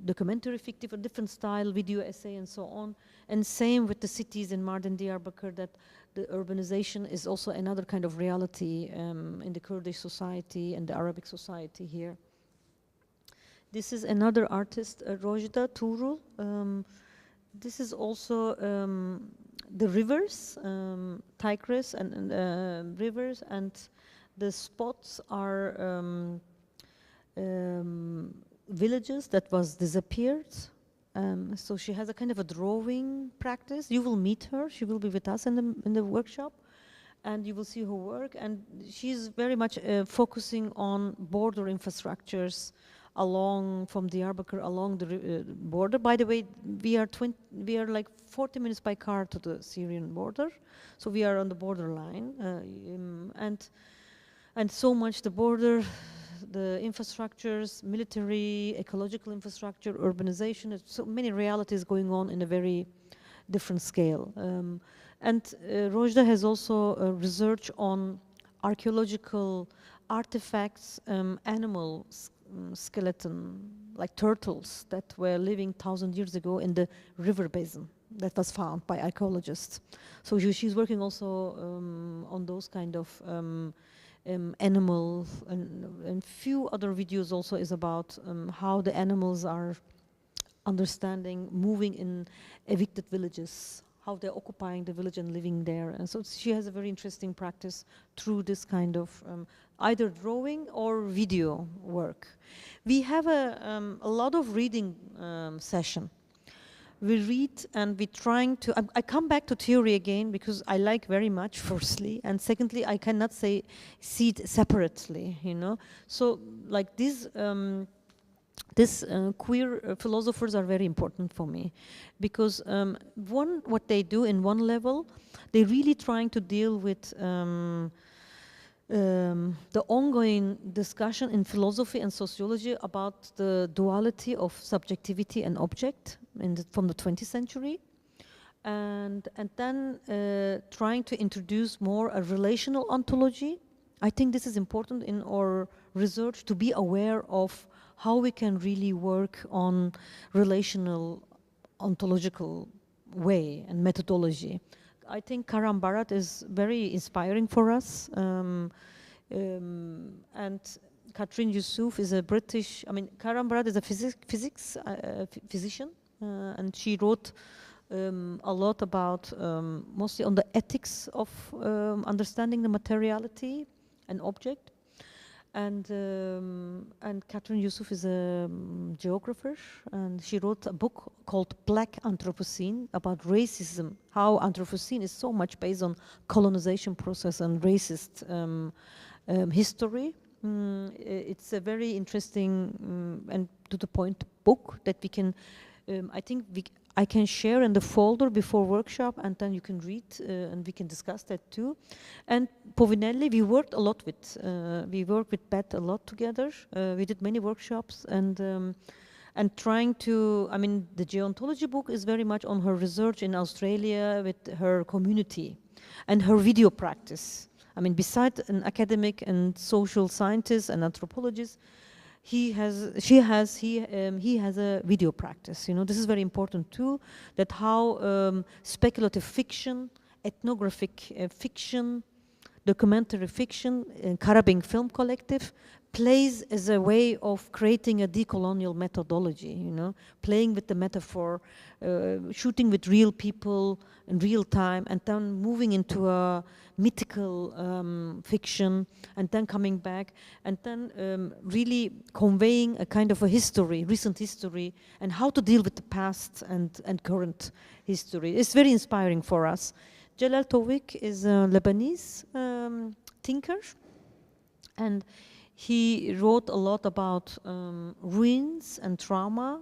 documentary fictive, a different style, video essay, and so on. And same with the cities in Mardin, Diyarbakir, that the urbanization is also another kind of reality in the Kurdish society and the Arabic society here. This is another artist, Rojda Tuğrul. This is also the rivers, Tigris and rivers, and The spots are villages that was disappeared. So she has a kind of a drawing practice. You will meet her. She will be with us in the workshop, and you will see her work. And she's very much focusing on border infrastructures along from Diyarbakir along the border. By the way, we are like 40 minutes by car to the Syrian border, so we are on the borderline, and so much the border, the infrastructures, military, ecological infrastructure, urbanization, so many realities going on in a very different scale. And Rojda has also research on archaeological artifacts, animal skeleton, like turtles that were living 1,000 years ago in the river basin that was found by archaeologists. So she's working also on those kind of animals, and few other videos also is about how the animals are understanding, moving in evicted villages, how they're occupying the village and living there. And so she has a very interesting practice through this kind of either drawing or video work. We have a lot of reading session. We read and we're trying to, I come back to theory again because I like very much, firstly, and secondly, I cannot see it separately, you know. So like these queer philosophers are very important for me because what they do in one level, they're really trying to deal with the ongoing discussion in philosophy and sociology about the duality of subjectivity and object from the 20th century. And then trying to introduce more a relational ontology. I think this is important in our research to be aware of how we can really work on relational ontological way and methodology. I think Karan Bharat is very inspiring for us. And Katrin Yusuf is a British, Karan Bharat is a physician, and she wrote a lot about, mostly on the ethics of understanding the materiality and object. And Katrin Yusuf is a geographer, and she wrote a book called Black Anthropocene about racism, how Anthropocene is so much based on colonization process and racist history. It's a very interesting and to the point book that we can, I think I can share in the folder before workshop, and then you can read and we can discuss that too. And Povinelli, we worked a lot with, we worked with Beth a lot together. We did many workshops and trying to, the geontology book is very much on her research in Australia with her community and her video practice. Besides an academic and social scientist and anthropologist, he has a video practice. You know, this is very important too, that how speculative fiction, ethnographic fiction, documentary fiction, and Karabing Film Collective plays as a way of creating a decolonial methodology, you know, playing with the metaphor, shooting with real people in real time, and then moving into a mythical fiction, and then coming back, and then really conveying a kind of a history, recent history, and how to deal with the past and current history. It's very inspiring for us. Jalal Tawik is a Lebanese thinker, and he wrote a lot about ruins and trauma,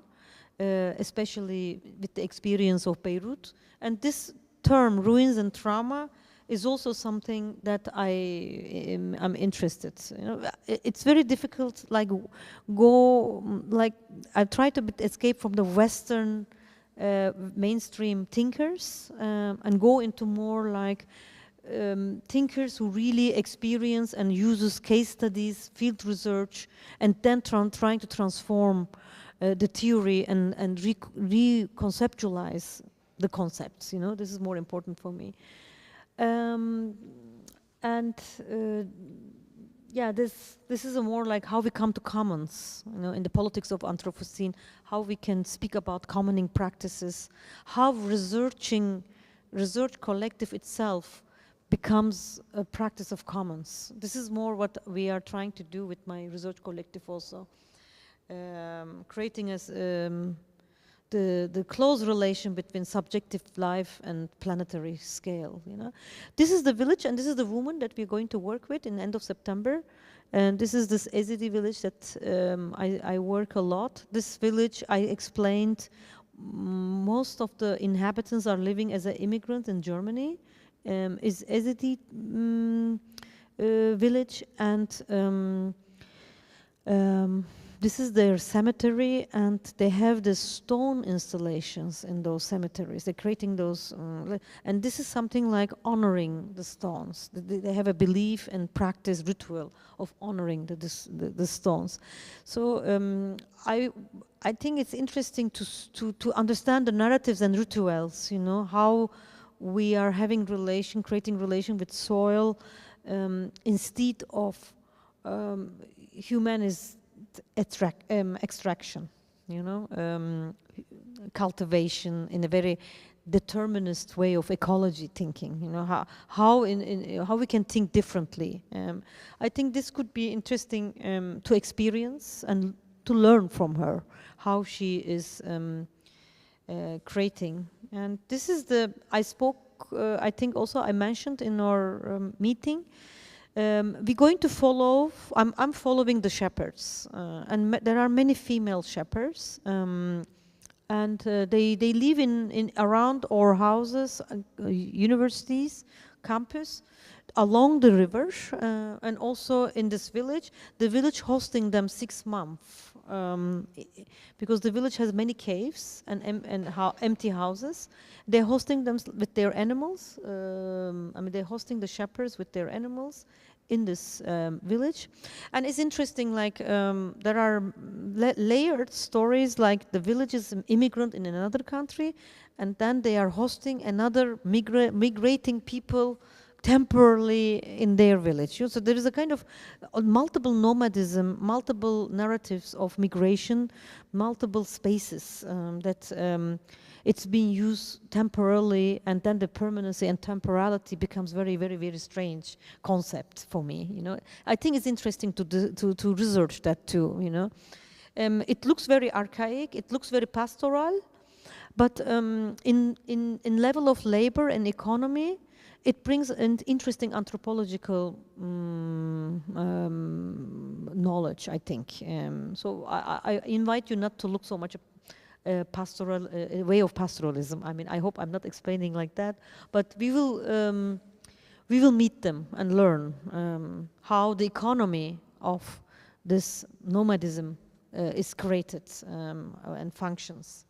especially with the experience of Beirut. And this term, ruins and trauma, is also something that I'm interested. You know, it's very difficult. I try to escape from the Western mainstream thinkers and go into more like thinkers who really experience and uses case studies, field research, and then trying to transform the theory and reconceptualize the concepts. You know, this is more important for me. Yeah, this is a more like how we come to commons, you know, in the politics of Anthropocene, how we can speak about commoning practices, how research collective itself becomes a practice of commons. This is more what we are trying to do with my research collective also. Creating as the close relation between subjective life and planetary scale. You know, this is the village, and this is the woman that we're going to work with in the end of September. And this is this Ezidi village that I work a lot. This village, I explained, most of the inhabitants are living as an immigrant in Germany. Is Ezidi village, and this is their cemetery, and they have the stone installations in those cemeteries. They're creating those, and this is something like honoring the stones. They have a belief and practice ritual of honoring the stones. So I think it's interesting to understand the narratives and rituals. You know, how we are having creating relation with soil instead of humanist extraction, you know, cultivation in a very determinist way of ecology thinking. You know, how we can think differently. I think this could be interesting to experience and to learn from her how she is creating. And this is I spoke. I think also I mentioned in our meeting. We're going to follow, I'm following the shepherds, and there are many female shepherds, and they live in around our houses, universities, campus, along the river, and also in this village, the village hosting them 6 months, because the village has many caves and empty houses. They're hosting them with their animals. I mean, they're hosting the shepherds with their animals in this village. And it's interesting, like there are layered stories, like the village is an immigrant in another country, and then they are hosting another migrating people temporarily in their village. So there is a kind of multiple nomadism, multiple narratives of migration, multiple spaces that it's being used temporarily, and then the permanency and temporality becomes very, very, very strange concept for me. You know, I think it's interesting to research that too. You know, it looks very archaic, it looks very pastoral, but in level of labor and economy, it brings an interesting anthropological knowledge, I think. So I invite you not to look so much pastoral way of pastoralism. I mean, I hope I'm not explaining like that, but we will meet them and learn how the economy of this nomadism is created and functions.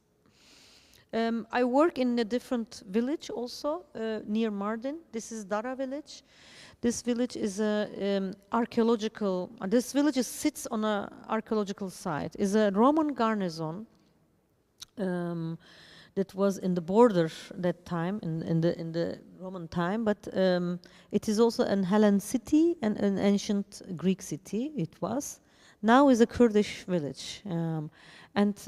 I work in a different village also near Mardin. This is Dara village. This village is a archaeological. This village sits on an archaeological site. Is a Roman garrison that was in the border that time in the Roman time, but it is also an Hellenic city and an ancient Greek city. It was. Now is a Kurdish village, and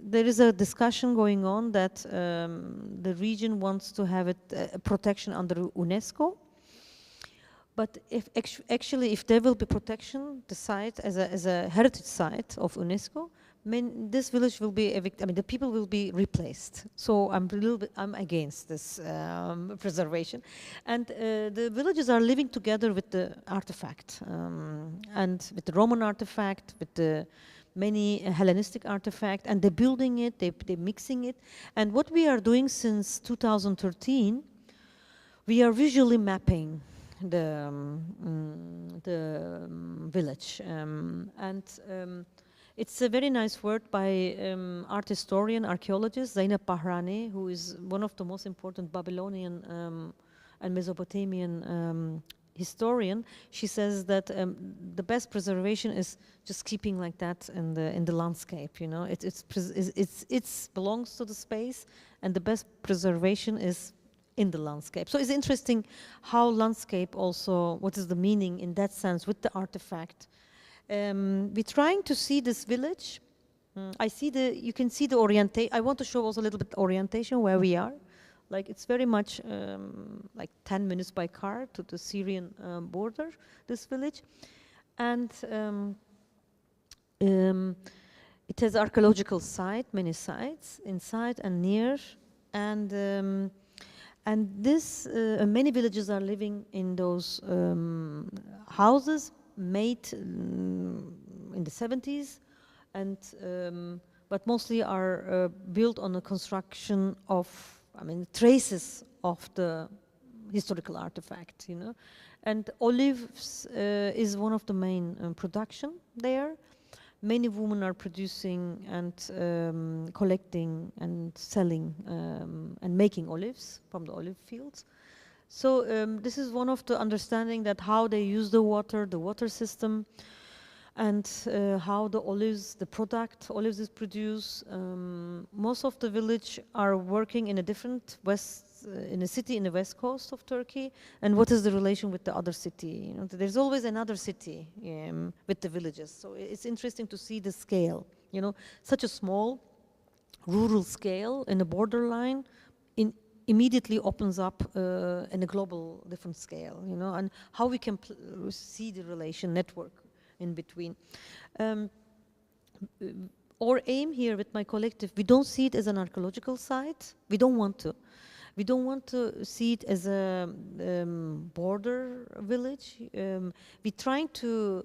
there is a discussion going on that the region wants to have it protection under UNESCO. But if actually if there will be protection, the site as a heritage site of UNESCO, this village will be evicted. I mean, the people will be replaced. So I'm against this preservation, and the villages are living together with the artifact and with the Roman artifact, with the many Hellenistic artifact, and they're building it, they're mixing it. And what we are doing since 2013, we are visually mapping the village, and it's a very nice work by art historian, archaeologist Zainab Bahrani, who is one of the most important Babylonian and Mesopotamian historian. She says that the best preservation is just keeping like that in the landscape. You know, it belongs to the space, and the best preservation is in the landscape. So it's interesting how landscape also, what is the meaning in that sense with the artifact. We're trying to see this village. You can see the orientation. I want to show also a little bit orientation where we are. Like it's very much like 10 minutes by car to the Syrian border, this village. And it has archaeological many sites inside and near. And this, many villages are living in those houses made in the 70s, and but mostly are built on a construction of, I mean, traces of the historical artifact, you know. And olives is one of the main production there. Many women are producing and collecting and selling and making olives from the olive fields. So this is one of the understanding that how they use the water system, and how the olives is produced. Most of the village are working in a different in a city in the west coast of Turkey. And what is the relation with the other city? You know, there's always another city with the villages. So it's interesting to see the scale. You know, such a small rural scale in a borderline immediately opens up in a global different scale. You know, and how we can see the relation network in between. Our aim here with my collective, we don't see it as an archaeological site. We don't want to. We don't want to see it as a border village. We're trying to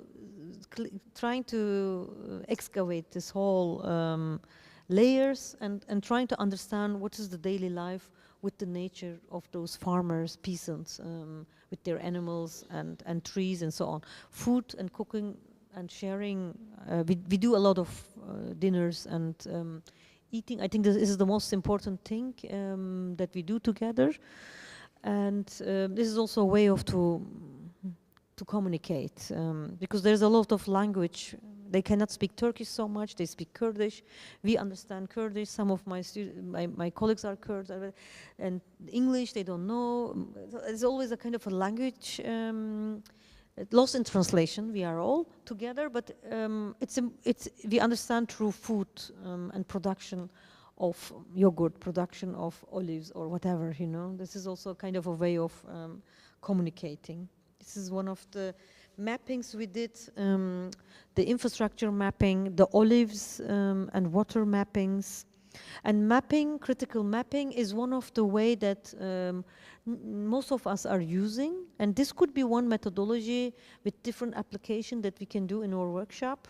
excavate this whole layers and trying to understand what is the daily life with the nature of those farmers, peasants, with their animals and trees and so on. Food and cooking and sharing. We do a lot of dinners and eating. I think this is the most important thing that we do together. And this is also a way of to communicate, because there's a lot of language. They cannot speak Turkish so much. They speak Kurdish. We understand Kurdish. Some of my colleagues are Kurds, and English they don't know. There's always a kind of a language lost in translation. We are all together, but we understand through food and production of yogurt, production of olives or whatever. You know, this is also kind of a way of communicating. This is one of the mappings we did, the infrastructure mapping, the olives and water mappings. And mapping, critical mapping, is one of the way that most of us are using. And this could be one methodology with different application that we can do in our workshop.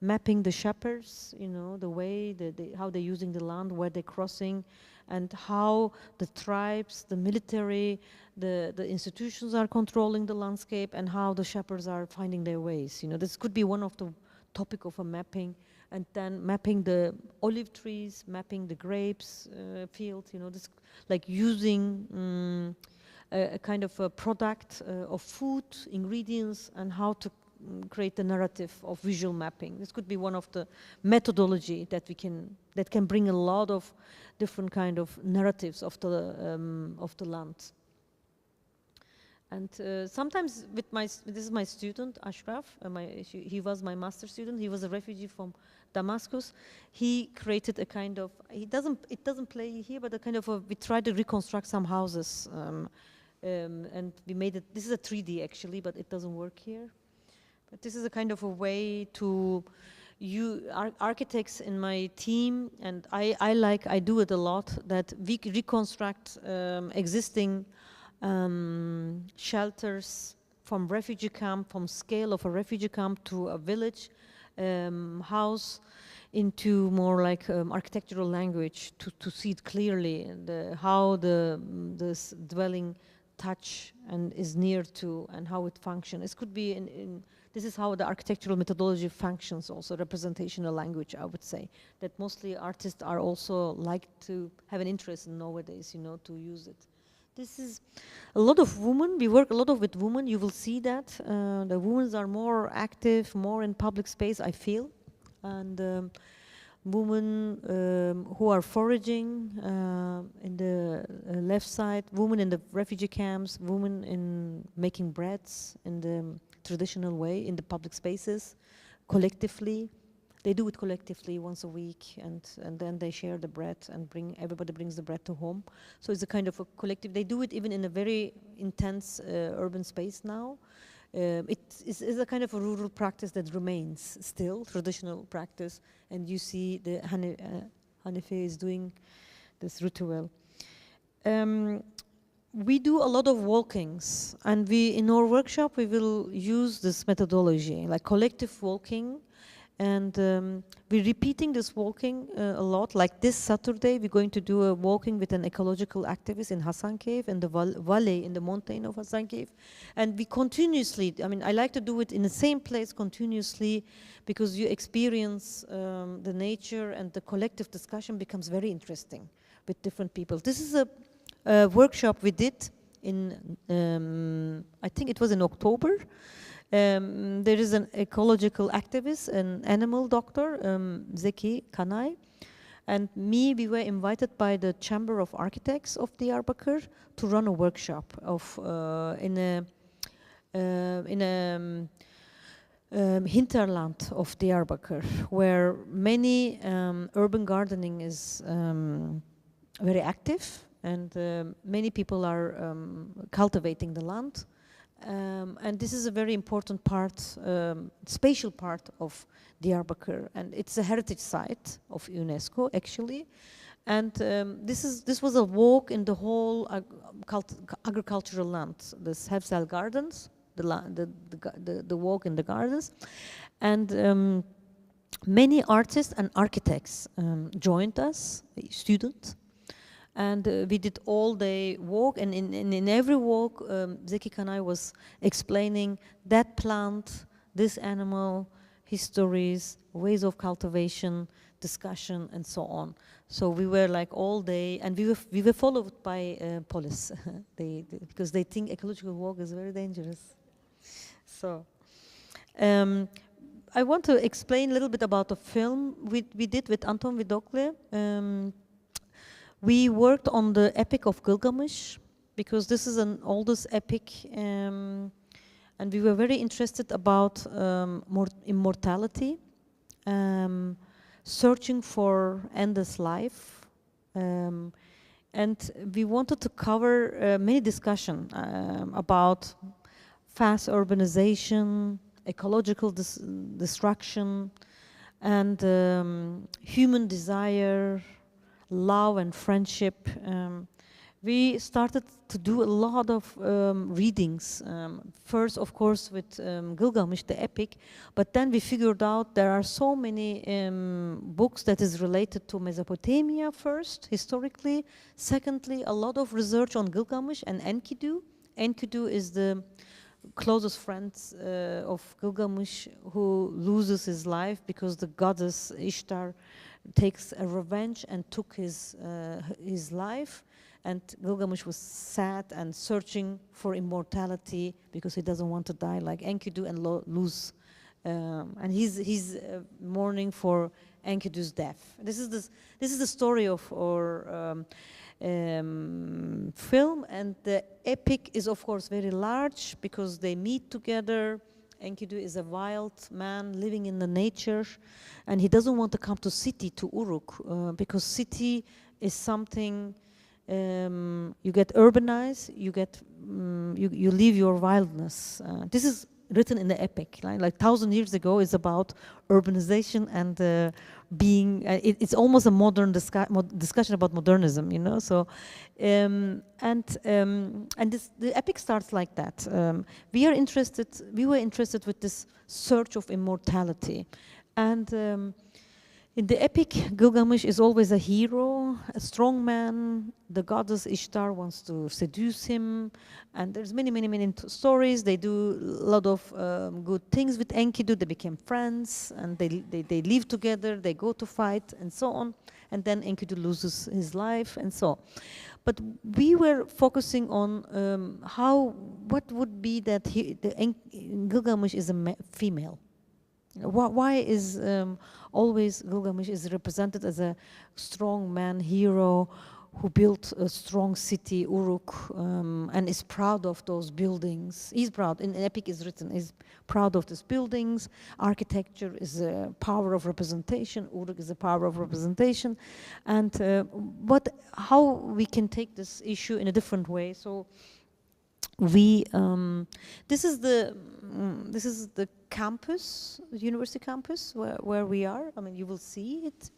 Mapping the shepherds, you know, the way, how they're using the land, where they're crossing, and how the tribes, the military, the institutions are controlling the landscape, and how the shepherds are finding their ways. You know, this could be one of the topic of a mapping. And then mapping the olive trees, mapping the grapes field, you know, this like using a kind of a product of food, ingredients, and how to create the narrative of visual mapping. This could be one of the methodology that that can bring a lot of different kind of narratives of the land. And sometimes with this is my student Ashraf. He was my master student. He was a refugee from Damascus. He created a kind of, it doesn't play here, but a kind of we tried to reconstruct some houses, and we made it. This is a 3D actually, but it doesn't work here. But this is a kind of a way to architects in my team, and I do it a lot, that we reconstruct existing shelters from refugee camp, from scale of a refugee camp to a village house, into more like architectural language to see it clearly, and how this dwelling touch and is near to, and how it functions. This could be this is how the architectural methodology functions, also representational language, I would say, that mostly artists are also like to have an interest in nowadays, you know, to use it. This is a lot of women. We work a lot with women. You will see that. The women are more active, more in public space, I feel. And women who are foraging in the left side, women in the refugee camps, women in making breads in the traditional way, in the public spaces, collectively. they do it collectively once a week, and then they share the bread and everybody brings the bread to home. So it's a kind of a collective. They do it even in a very intense urban space now. It is a kind of a rural practice that remains still, traditional practice, and you see the Hanife is doing this ritual. We do a lot of walkings, and in our workshop we will use this methodology, like collective walking, and we're repeating this walking a lot. Like this Saturday, we're going to do a walking with an ecological activist in Hassan Cave, in the valley, in the mountain of Hassan Cave. And we continuously, I mean, I like to do it in the same place continuously, because you experience the nature, and the collective discussion becomes very interesting with different people. This is a workshop we did in, I think it was in October. There is an ecological activist, an animal doctor, Zeki Kanay, and me. We were invited by the Chamber of Architects of Diyarbakir to run a workshop in a hinterland of Diyarbakir, where many urban gardening is very active, and many people are cultivating the land. And this is a very important part, spatial part of Diyarbakir, and it's a heritage site of UNESCO actually. And this was a walk in the whole agricultural land, the Hefsel Gardens, the walk in the gardens, and many artists and architects joined us, students. And we did all-day walk, and in every walk, Zeki Kanay was explaining that plant, this animal, histories, ways of cultivation, discussion, and so on. So we were like all day, and we were followed by police, because they think ecological walk is very dangerous. So I want to explain a little bit about the film we did with Anton Vidokle. We worked on the Epic of Gilgamesh, because this is an oldest epic, and we were very interested about immortality, searching for endless life, and we wanted to cover many discussions about fast urbanization, ecological destruction, and human desire, love and friendship. We started to do a lot of readings. First, of course, with Gilgamesh, the epic, but then we figured out there are so many books that is related to Mesopotamia first, historically. Secondly, a lot of research on Gilgamesh and Enkidu. Enkidu is the closest friend of Gilgamesh, who loses his life because the goddess Ishtar takes a revenge and took his life, and Gilgamesh was sad and searching for immortality because he doesn't want to die like Enkidu and lose, and he's mourning for Enkidu's death. This is the story of our film, and the epic is of course very large because they meet together. Enkidu is a wild man living in the nature, and he doesn't want to come to city, to Uruk, because city is something you get urbanized, you get you leave your wildness. This is written in the epic, like 1,000 years ago. It's about urbanization and being. It's almost a modern discussion about modernism, you know. So, and the epic starts like that. We were interested with this search of immortality, and in the epic, Gilgamesh is always a hero, a strong man. The goddess Ishtar wants to seduce him, and there's many stories. They do a lot of good things with Enkidu. They became friends, and they live together. They go to fight, and so on. And then Enkidu loses his life, and so on. But we were focusing on what would be that Gilgamesh is a female. Why is always Gilgamesh is represented as a strong man, hero, who built a strong city, Uruk, and is proud of those buildings. He's proud, in Epic is written, is proud of these buildings. Architecture is a power of representation. Uruk is a power of representation. And how we can take this issue in a different way. So we, this is the campus, university campus, where we are. I mean, you will see it.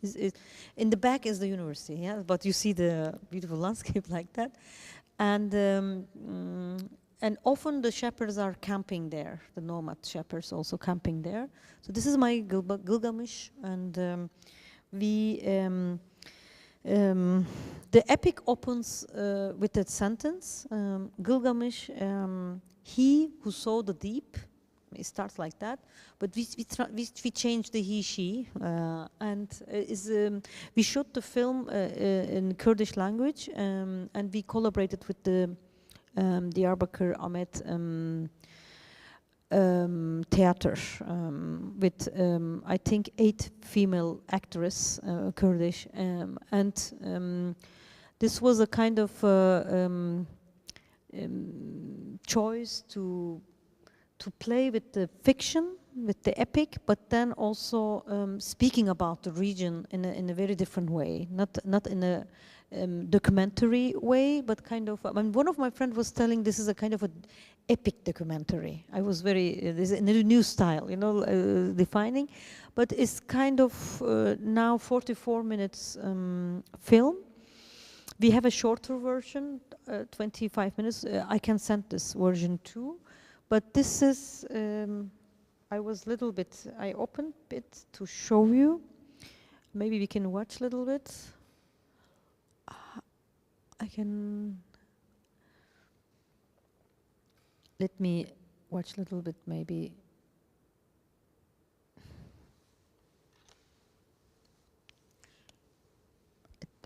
In the back is the university, yeah, but you see the beautiful landscape like that. And often the shepherds are camping there, the nomad shepherds also camping there. So this is my Gilgamesh, and the epic opens with that sentence, Gilgamesh, he who saw the deep. It starts like that, but we changed the he, she, and we shot the film in Kurdish language, and we collaborated with the Diyarbakir Ahmet theater with I think 8 female actresses, Kurdish, and this was a kind of choice to play with the fiction, with the epic, but then also speaking about the region in a very different way, not in a documentary way, but kind of. I mean, one of my friends was telling this is a kind of a epic documentary. I was very this is in a new style, you know, defining, but it's kind of now 44 minutes film. We have a shorter version, 25 minutes. I can send this version too. But this is, I opened it to show you. Maybe we can watch a little bit. Let me watch a little bit maybe.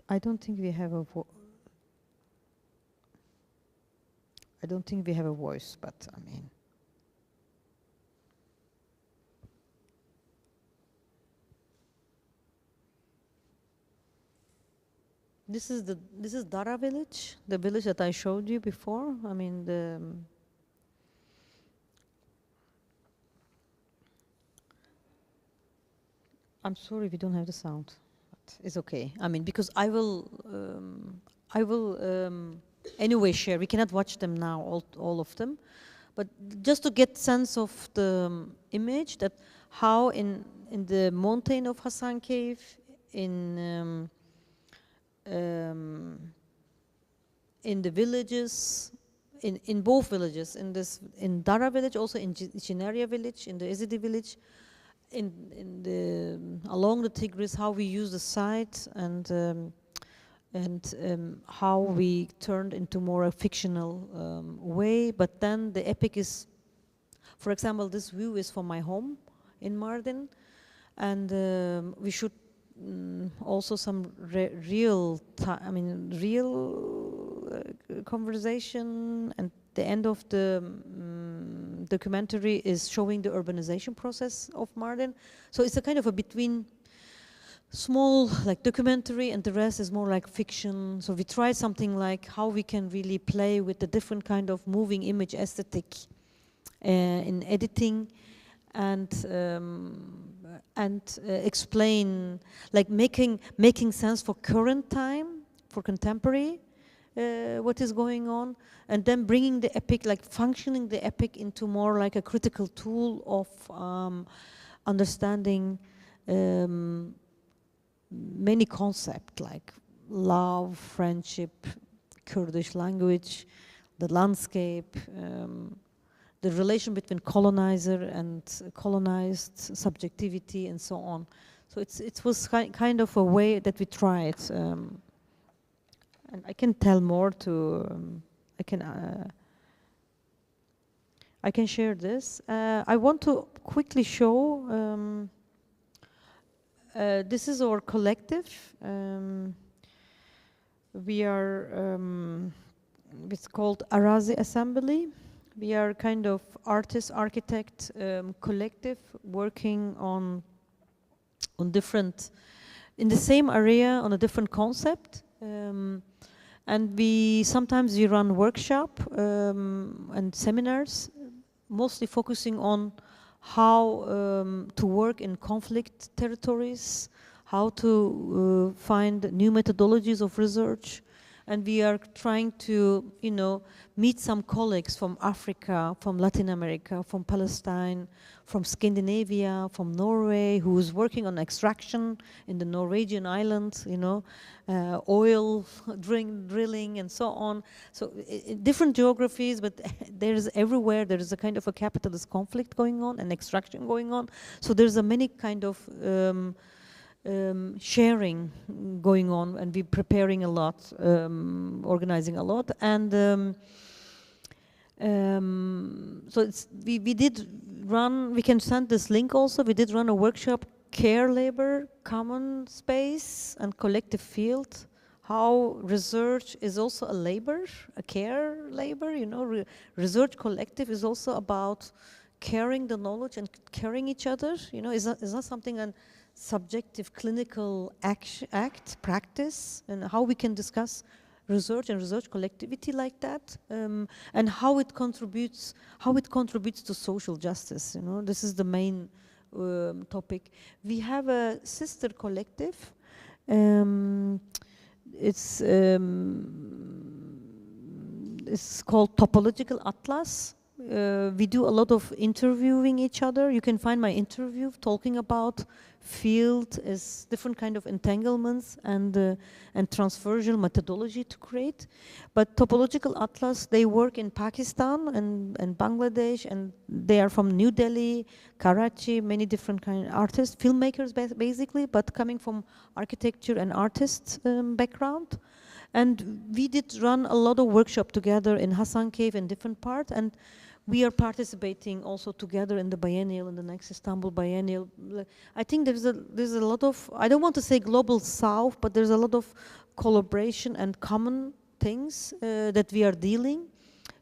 I don't think we have a voice, but I mean. This is Dara village, the village that I showed you before. I mean I'm sorry we don't have the sound, but it's okay. I mean, because I will anyway share. We cannot watch them now, all of them, but just to get sense of the image, that how in the mountain of Hassan Cave, in the villages, in both villages, in Dara village, also in Chineria village, in the Ezidi village, along the Tigris, how we use the site and how we turned into more a fictional way. But then the epic is, for example, this view is from my home in Mardin, and we should also some real conversation, and the end of the documentary is showing the urbanization process of Mardin. So it's a kind of a between small like documentary and the rest is more like fiction. So we try something like how we can really play with the different kind of moving image aesthetic in editing, and explain, like making sense for current time, for contemporary, what is going on, and then bringing the epic, like functioning the epic into more like a critical tool of understanding many concepts like love, friendship, Kurdish language, the landscape, the relation between colonizer and colonized, subjectivity, and so on. So it was kind of a way that we tried, and I can tell more to. I can share this. I want to quickly show. This is our collective. We are. It's called Arazi Assembly. We are kind of artist, architect collective working on different, in the same area on a different concept. And sometimes we run workshop and seminars, mostly focusing on how to work in conflict territories, how to find new methodologies of research. And we are trying to, meet some colleagues from Africa, from Latin America, from Palestine, from Scandinavia, from Norway, who is working on extraction in the Norwegian islands, oil drilling and so on. So different geographies, but there is everywhere, there is a kind of a capitalist conflict going on and extraction going on. So there's a many kind of sharing going on, and we're preparing a lot, organizing a lot, and so we did run. We can send this link also. We did run a workshop, care labor, common space, and collective field. How research is also a labor, a care labor. Research collective is also about caring the knowledge and caring each other. Is not something an subjective clinical practice, and how we can discuss research and research collectivity like that, and how it contributes to social justice. This is the main topic. We have a sister collective. It's called Topological Atlas. We do a lot of interviewing each other. You can find my interview talking about field as different kind of entanglements and transversal methodology to create. But Topological Atlas, they work in Pakistan and Bangladesh, and they are from New Delhi, Karachi, many different kind of artists, filmmakers basically, but coming from architecture and artist background. And we did run a lot of workshop together in Hassan Cave in different parts, and we are participating also together in the biennial, in the next Istanbul biennial. I think there's a lot of, I don't want to say global south, but there's a lot of collaboration and common things that we are dealing,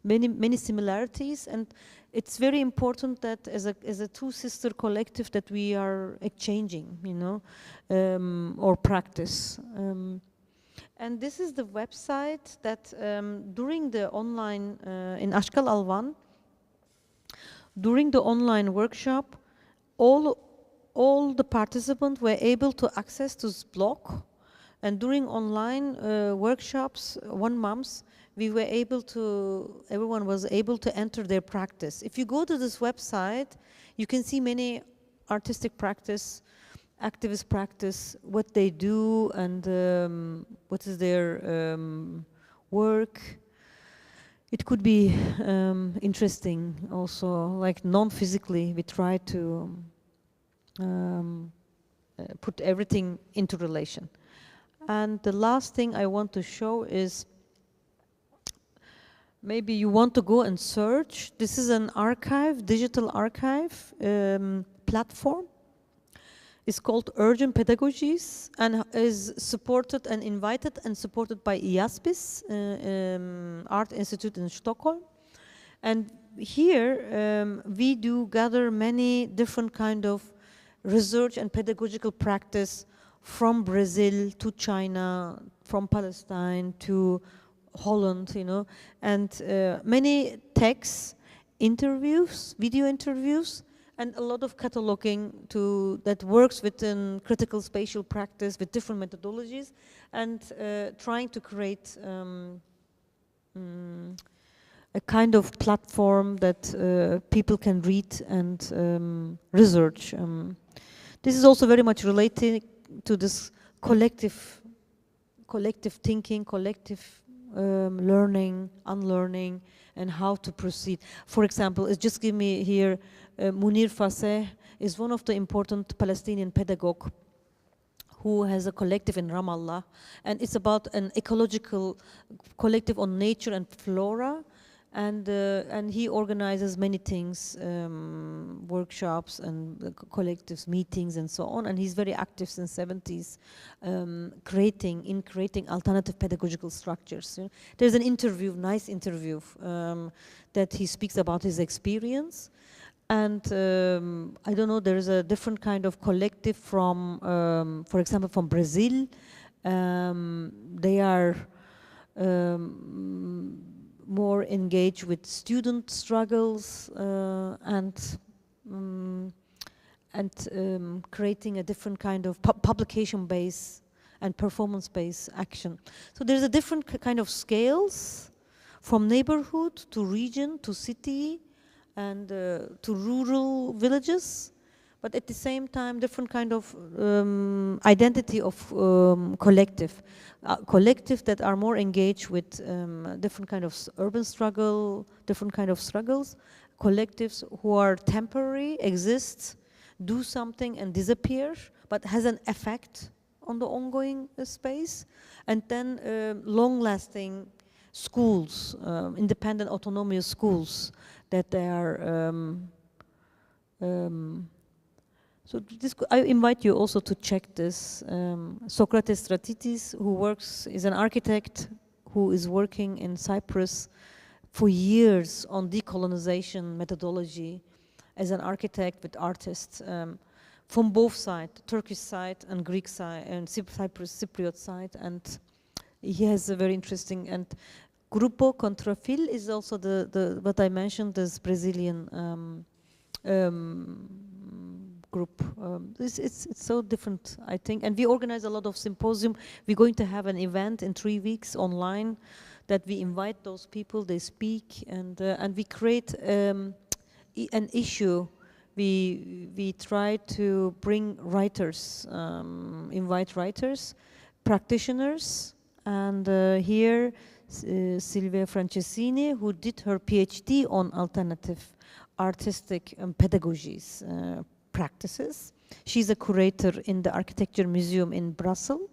many similarities, and it's very important that as a two sister collective that we are exchanging, or practice. And this is the website that during the online, in Ashkal Alvan, during the online workshop, all the participants were able to access this blog. And during online workshops, 1 month, everyone was able to enter their practice. If you go to this website, you can see many artistic practice, activist practice, what they do, and what is their work. It could be interesting also, like non-physically, we try to put everything into relation. And the last thing I want to show is, maybe you want to go and search. This is an archive, digital archive platform. It's called Urgent Pedagogies, and is supported and invited and supported by IASPIS, Art Institute in Stockholm. And here we do gather many different kind of research and pedagogical practice from Brazil to China, from Palestine to Holland, and many texts, interviews, video interviews, and a lot of cataloging that works within critical spatial practice with different methodologies, and trying to create a kind of platform that people can read and research. This is also very much related to this collective thinking, collective learning, unlearning, and how to proceed. For example, just give me here, Munir Faseh is one of the important Palestinian pedagogue who has a collective in Ramallah, and it's about an ecological collective on nature and flora, and he organizes many things, workshops and collectives, meetings, and so on. And he's very active since 70s, creating alternative pedagogical structures. There's an interview, nice interview, that he speaks about his experience. And I don't know, there's a different kind of collective from, for example, from Brazil. They are more engaged with student struggles and creating a different kind of publication-based and performance-based action. So there's a different kind of scales from neighborhood to region to city and to rural villages, but at the same time different kind of identity of collective that are more engaged with different kind of urban struggle, different kind of struggles, collectives who are temporary, exist, do something and disappear, but has an effect on the ongoing space, and then long-lasting schools, independent autonomous schools that they are so this, I invite you also to check this. Socrates Stratitis, who is an architect who is working in Cyprus for years on decolonization methodology as an architect with artists from both sides, Turkish side and Greek side and Cypriot side, and he has a very interesting, and Grupo Contrafil is also the what I mentioned, this Brazilian group. It's so different, I think, and we organize a lot of symposium. We're going to have an event in 3 weeks online that we invite those people, they speak, and we create an issue. We try to bring writers, invite writers, practitioners, and here Silvia Francesini, who did her PhD on alternative artistic pedagogies practices. She's a curator in the Architecture Museum in Brussels.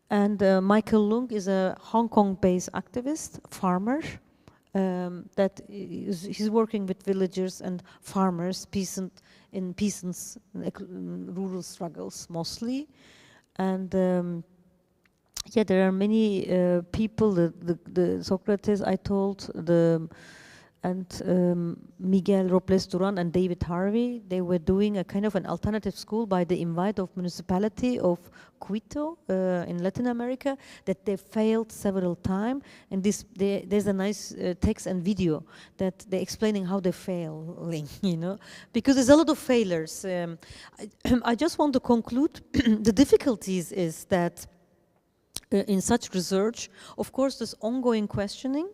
And Michael Lung is a Hong Kong-based activist, farmer, he's working with villagers and farmers, peasants, rural struggles mostly. And yeah, there are many people, the Socrates I told, and Miguel Robles Duran and David Harvey, they were doing a kind of an alternative school by the invite of municipality of Quito in Latin America that they failed several times. And there's a nice text and video that they're explaining how they're failing, you know, because there's a lot of failures. I just want to conclude the difficulties is that in such research, of course, there's ongoing questioning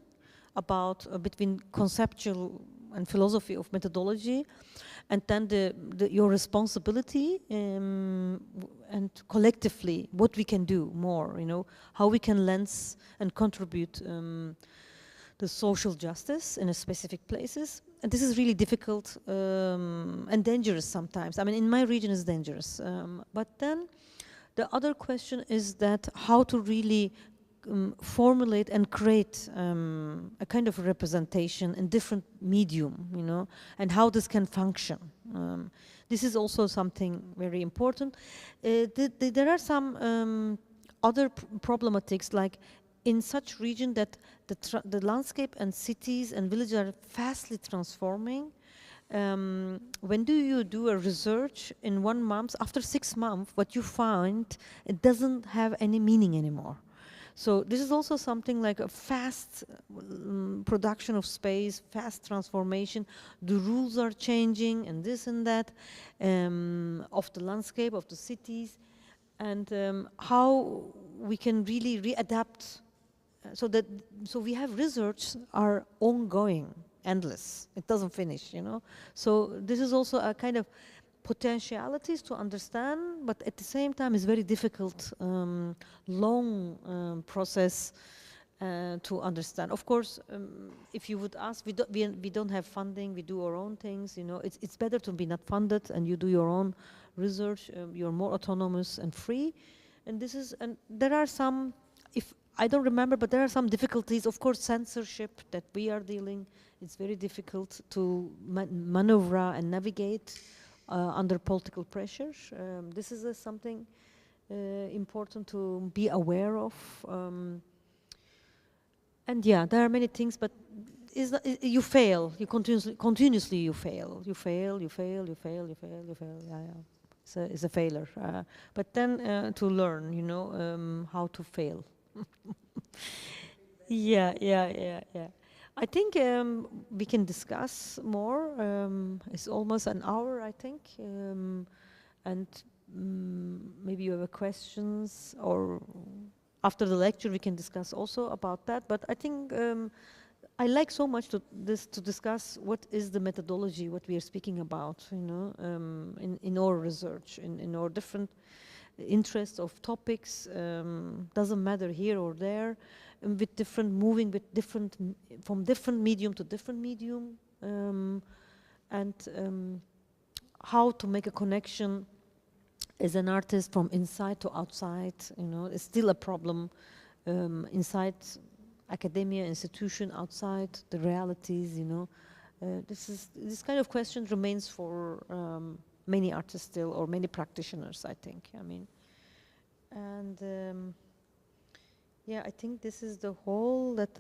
about between conceptual and philosophy of methodology, and then your responsibility and collectively what we can do more, you know, how we can lens and contribute the social justice in a specific places. And this is really difficult and dangerous sometimes. I mean, in my region it's dangerous. But then the other question is that how to really formulate and create a kind of representation in different medium, you know, and how this can function. This is also something very important. There are some other problematics, like in such region that the landscape and cities and villages are fastly transforming. When do you do a research in 1 month, after 6 months, what you find, it doesn't have any meaning anymore. So this is also something like a fast production of space, fast transformation. The rules are changing and this and that of the landscape, of the cities, and how we can really readapt so we have research are ongoing, endless. It doesn't finish, you know. So this is also a kind of potentialities to understand, but at the same time it's very difficult, long process to understand. Of course, if you would ask, we don't have funding, we do our own things, you know. It's better to be not funded and you do your own research, you're more autonomous and free. And there are some, if I don't remember, but there are some difficulties. Of course, censorship that we are dealing, it's very difficult to maneuver and navigate under political pressure. This is something important to be aware of. And yeah, there are many things, but you fail. You continuously you fail. You fail. Yeah. It's a failure. But then to learn, you know, how to fail. Yeah. I think we can discuss more. It's almost an hour, I think. And maybe you have questions, or after the lecture we can discuss also about that. But I think I like so much to discuss what is the methodology, what we are speaking about, you know, in our research, in our different interests of topics, doesn't matter here or there, with different, moving with different, from different medium to different medium, and how to make a connection as an artist from inside to outside, you know, it's still a problem inside academia, institution, outside the realities, you know. This kind of question remains for many artists still, or many practitioners, I think. I mean, and yeah, I think this is the whole that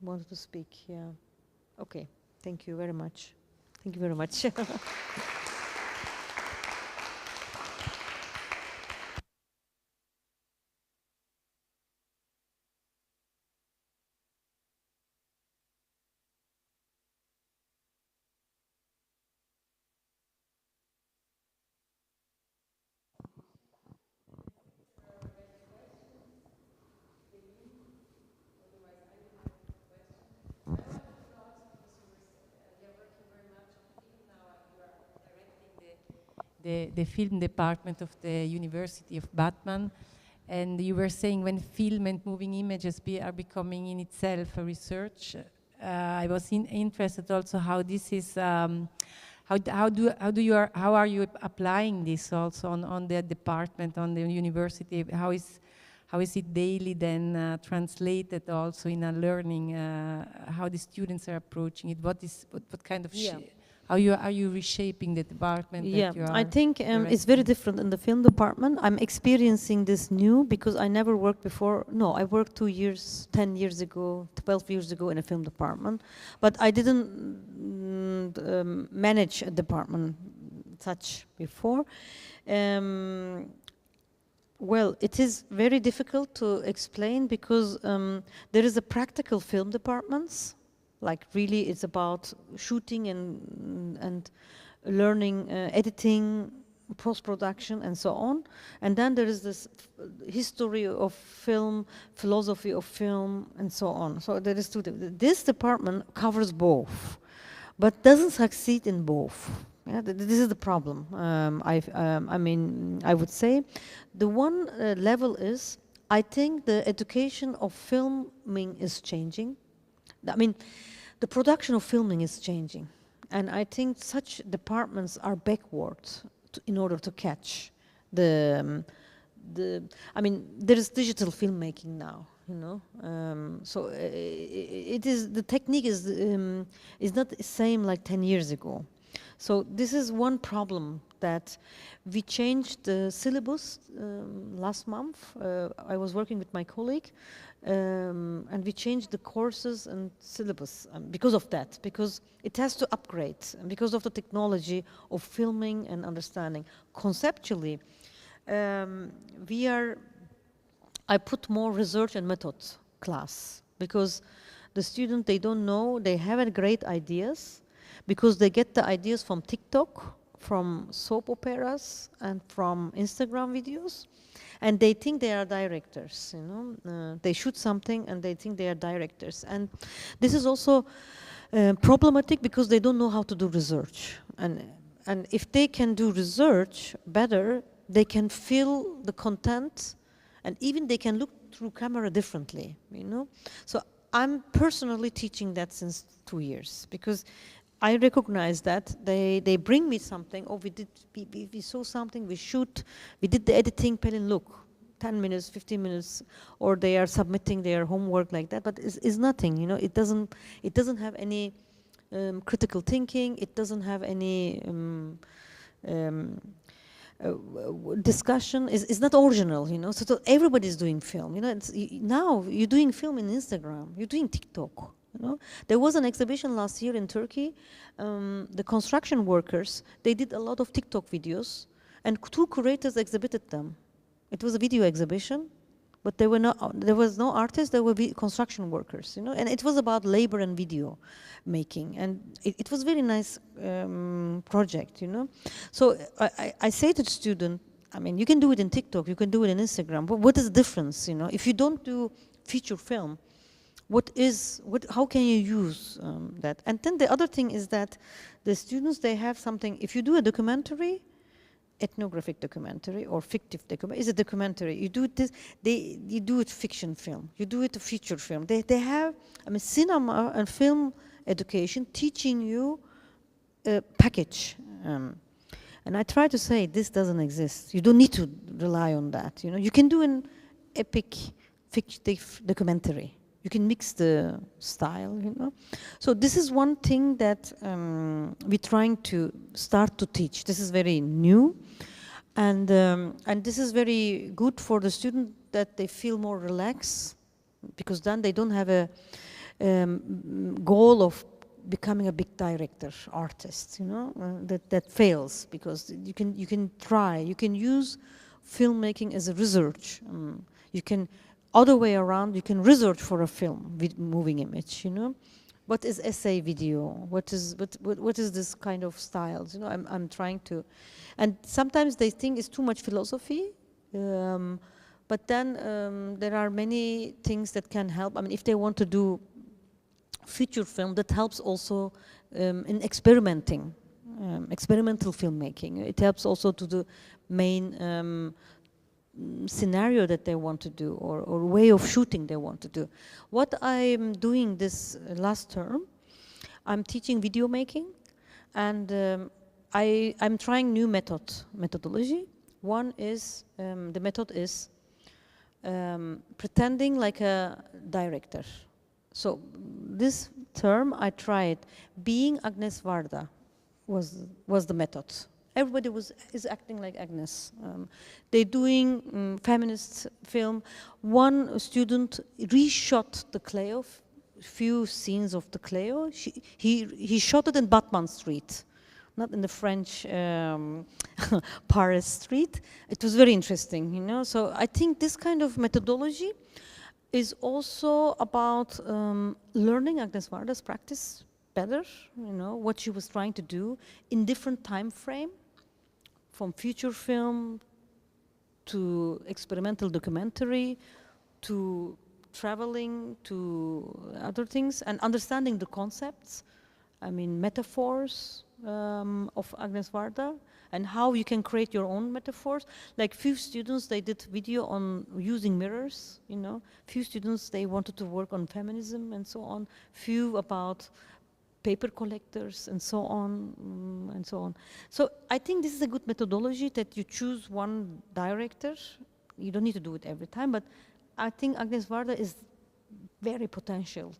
wanted to speak. Yeah. Okay. Thank you very much. Thank you very much. The film department of the University of Batman, and you were saying when film and moving images are becoming in itself a research. I was interested also how this is. How are you applying this also on the department, on the university? How is it daily then translated also in a learning? How the students are approaching it? What kind of how are you reshaping the department? Yeah, that you are I think it's very different in the film department. I'm experiencing this new because I never worked before. No, I worked 2 years, 10 years ago, 12 years ago in a film department, but I didn't manage a department such before. Well, it is very difficult to explain because there is a practical film departments. Like really, it's about shooting and learning, editing, post-production, and so on. And then there is this history of film, philosophy of film, and so on. So there is two. This department covers both, but doesn't succeed in both. Yeah, this is the problem. I mean, I would say the one level is, I think the education of filming is changing. I mean, the production of filming is changing. And I think such departments are backward in order to catch the I mean, there is digital filmmaking now, you know. So it is, the technique is not the same like 10 years ago. So this is one problem, that we changed the syllabus last month. I was working with my colleague, and we changed the courses and syllabus because of that, because it has to upgrade, and because of the technology of filming and understanding. Conceptually, I put more research and method class, because the students, they don't know, they have great ideas, because they get the ideas from TikTok, from soap operas, and from Instagram videos, and they think they are directors, you know. They shoot something and they think they are directors. And this is also problematic because they don't know how to do research. And if they can do research better, they can feel the content, and even they can look through camera differently, you know. So I'm personally teaching that since 2 years, because I recognize that they bring me something. Oh, we saw something, we did the editing, Pelin, look, 10 minutes, 15 minutes, or they are submitting their homework like that, but it's nothing, you know. It doesn't have any critical thinking, it doesn't have any discussion, is not original, you know. So everybody's doing film, you know. Now you're doing film in Instagram, you're doing TikTok. You know, there was an exhibition last year in Turkey. The construction workers, they did a lot of TikTok videos, and 2 curators exhibited them. It was a video exhibition, But there was no artists, there were construction workers, you know, and it was about labor and video making, and it was very nice project, you know. So I say to the student, I mean, you can do it in TikTok, you can do it in Instagram, but what is the difference, you know? If you don't do feature film, how can you use that? And then the other thing is that the students, they have something, if you do a documentary, ethnographic documentary or fictive documentary, is a documentary. You do this, you do it fiction film, you do it a feature film. They have, I mean, cinema and film education teaching you a package. And I try to say this doesn't exist. You don't need to rely on that. You know, you can do an epic fictive documentary. You can mix the style, you know. So this is one thing that we're trying to start to teach. This is very new, and this is very good for the student, that they feel more relaxed, because then they don't have a goal of becoming a big director, artist, you know, that fails, because you can try, you can use filmmaking as a research. You can, other way around, you can research for a film with moving image, you know. What is essay video? What is this kind of styles? You know, I'm trying to, and sometimes they think it's too much philosophy, but then there are many things that can help. I mean, if they want to do feature film, that helps also in experimenting, experimental filmmaking. It helps also to the main scenario that they want to do, or way of shooting they want to do. What I'm doing this last term, I'm teaching video making, and I'm trying new methodology. One is, the method is pretending like a director. So this term I tried, being Agnes Varda was the method. Everybody is acting like Agnes. They're doing feminist film. One student reshot the Cleo, few scenes of the Cleo. He shot it in Batman Street, not in the French Paris Street. It was very interesting, you know. So I think this kind of methodology is also about learning Agnes Varda's practice better, you know, what she was trying to do in different time frame, from feature film to experimental documentary to traveling to other things, and understanding the concepts, I mean, metaphors of Agnes Varda, and how you can create your own metaphors. Like few students, they did video on using mirrors, you know. Few students, they wanted to work on feminism and so on. Few about paper collectors and so on, and so on. So I think this is a good methodology, that you choose one director. You don't need to do it every time, but I think Agnes Varda is very potential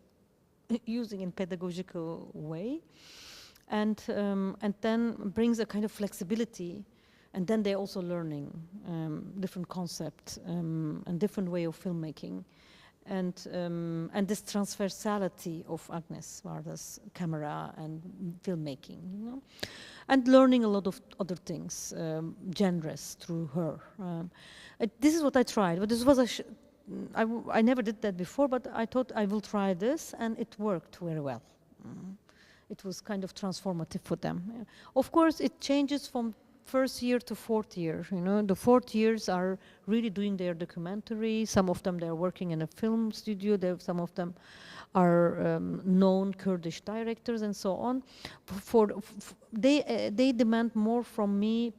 using in pedagogical way. And then brings a kind of flexibility, and then they're also learning different concepts and different way of filmmaking, and this transversality of Agnes Varda's camera and filmmaking, you know, and learning a lot of other things, genres through her. This is what I tried, but this was I never did that before, but I thought I will try this, and it worked very well. It was kind of transformative for them. Of course, it changes from first year to fourth year. You know, the fourth years are really doing their documentary. Some of them, they're working in a film studio. Some of them are known Kurdish directors and so on. They demand more from me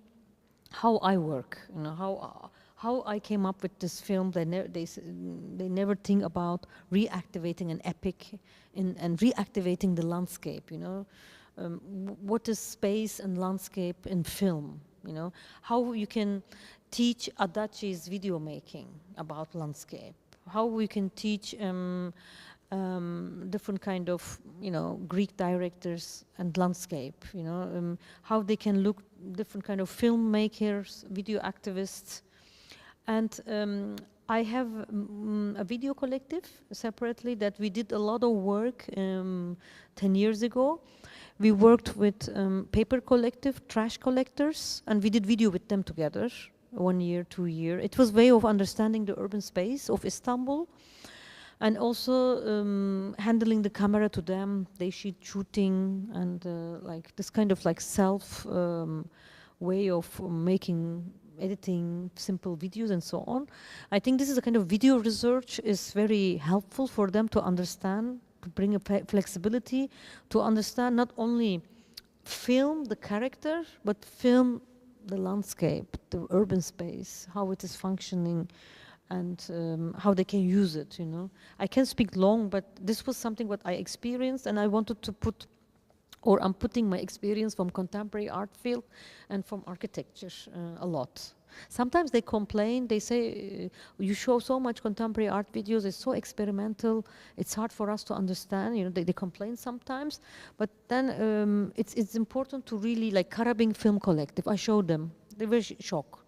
how I work. You know, how I came up with this film. They never think about reactivating an epic and reactivating the landscape, you know. What is space and landscape in film, you know. How you can teach Adachi's video making about landscape. How we can teach different kind of, you know, Greek directors and landscape, you know. How they can look, different kind of filmmakers, video activists. And I have a video collective separately that we did a lot of work 10 years ago. We worked with paper collective, trash collectors, and we did video with them together. 1 year, 2 year. It was way of understanding the urban space of Istanbul, and also handling the camera to them. They shooting and like this kind of like self way of making, editing simple videos and so on. I think this is a kind of video research is very helpful for them to understand, to bring a flexibility, to understand not only film the character, but film the landscape, the urban space, how it is functioning, and how they can use it, you know. I can't speak long, but this was something what I experienced, and I wanted to put, or I'm putting my experience from contemporary art field and from architecture a lot. Sometimes they complain, they say, you show so much contemporary art videos, it's so experimental, it's hard for us to understand, you know, they complain sometimes, but then it's important to really, like Karabing Film Collective, I showed them, they were shocked.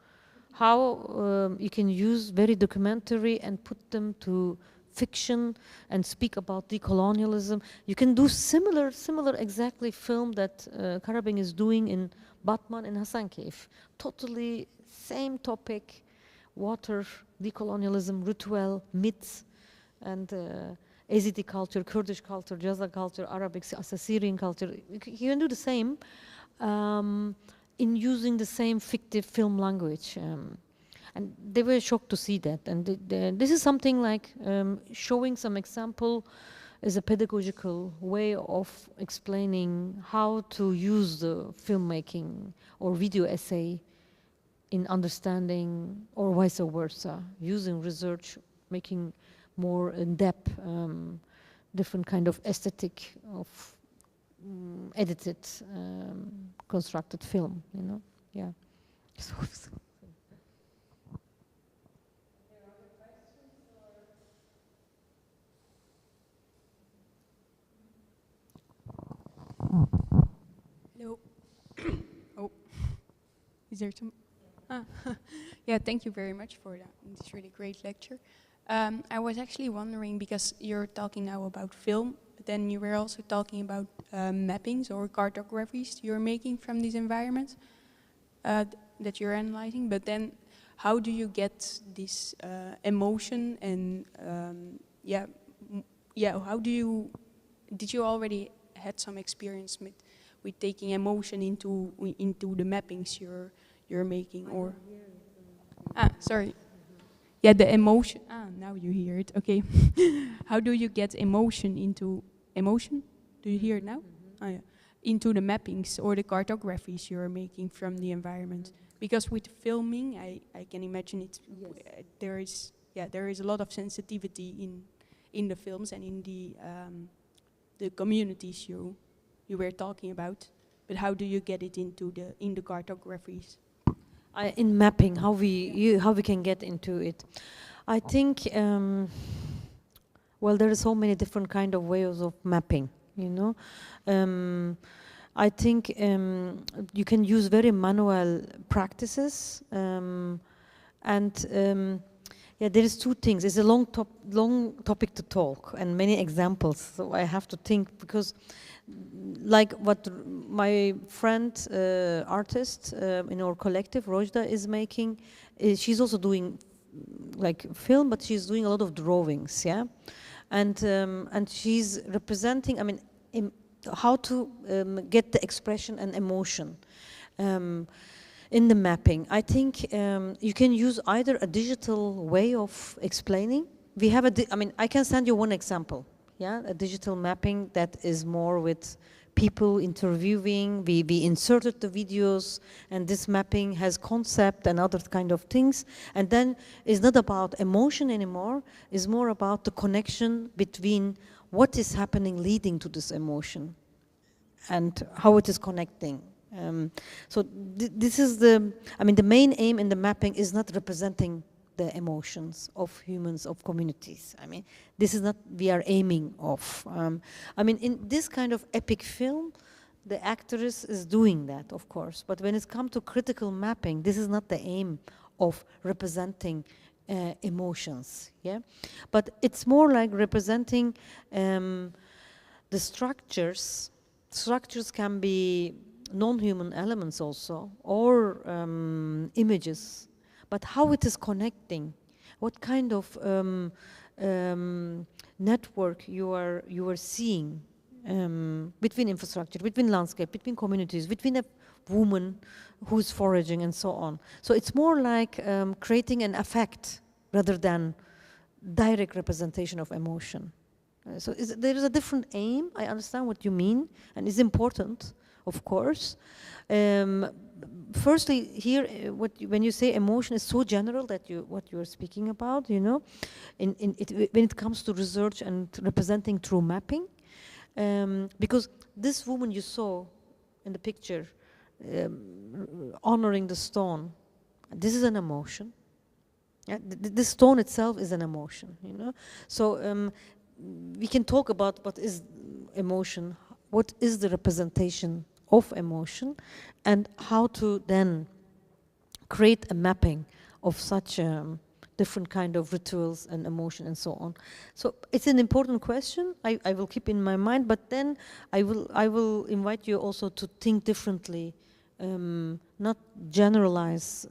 How you can use very documentary and put them to fiction and speak about decolonialism. You can do similar exactly film that Karabing is doing in Batman and Hasankeyf. Totally same topic, water, decolonialism, ritual, myths, and Yazidi culture, Kurdish culture, Jaza culture, Arabic, Assyrian culture. You can do the same in using the same fictive film language. And they were shocked to see that. And this is something like showing some example as a pedagogical way of explaining how to use the filmmaking or video essay in understanding, or vice versa, using research, making more in-depth, different kind of aesthetic of edited, constructed film, you know, yeah. Hello. Oh, is there some? Ah. Yeah, thank you very much for that. It's really great lecture. I was actually wondering, because you're talking now about film, but then you were also talking about mappings or cartographies you're making from these environments that you're analyzing. But then, how do you get this emotion and how do you? Did you already had some experience with taking emotion into the mappings you're making, or sorry, yeah, the emotion. Now you hear it. Okay. How do you get emotion into emotion? Do you hear it now? Yeah. Into the mappings or the cartographies you're making from the environment? Because with filming, I can imagine it's there is a lot of sensitivity in the films and in the communities you were talking about, but how do you get it into the cartographies? In mapping, how we can get into it. I think, well, there are so many different kind of ways of mapping, you know. I think you can use very manual practices, yeah, there is two things. It's a long topic to talk and many examples, so I have to think, because like what my friend artist in our collective, Rojda, is making, she's also doing like film, but she's doing a lot of drawings, yeah, and she's representing, I mean, how to get the expression and emotion in the mapping. I think you can use either a digital way of explaining. We have I mean, I can send you one example, yeah, a digital mapping that is more with people interviewing. We inserted the videos, and this mapping has concept and other kind of things. And then it's not about emotion anymore, it's more about the connection between what is happening leading to this emotion and how it is connecting. So this is I mean, the main aim in the mapping is not representing the emotions of humans, of communities. I mean, this is not we are aiming of. I mean, in this kind of epic film, the actress is doing that, of course. But when it's come to critical mapping, this is not the aim of representing emotions, yeah? But it's more like representing the structures. Structures can be non-human elements also, or images. but how it is connecting, what kind of network you are seeing between infrastructure, between landscape, between communities, between a woman who's foraging and so on. So it's more like creating an affect rather than direct representation of emotion. So there is a different aim. I understand what you mean, and it's important, of course. Firstly, here, when you say emotion is so general that what you are speaking about, you know, when it comes to research and representing through mapping, because this woman you saw in the picture, honoring the stone, this is an emotion. Yeah, the stone itself is an emotion, you know. So we can talk about what is emotion, what is the representation of emotion, and how to then create a mapping of such different kind of rituals and emotion and so on. So it's an important question. I will keep in my mind, but then I will invite you also to think differently, not generalize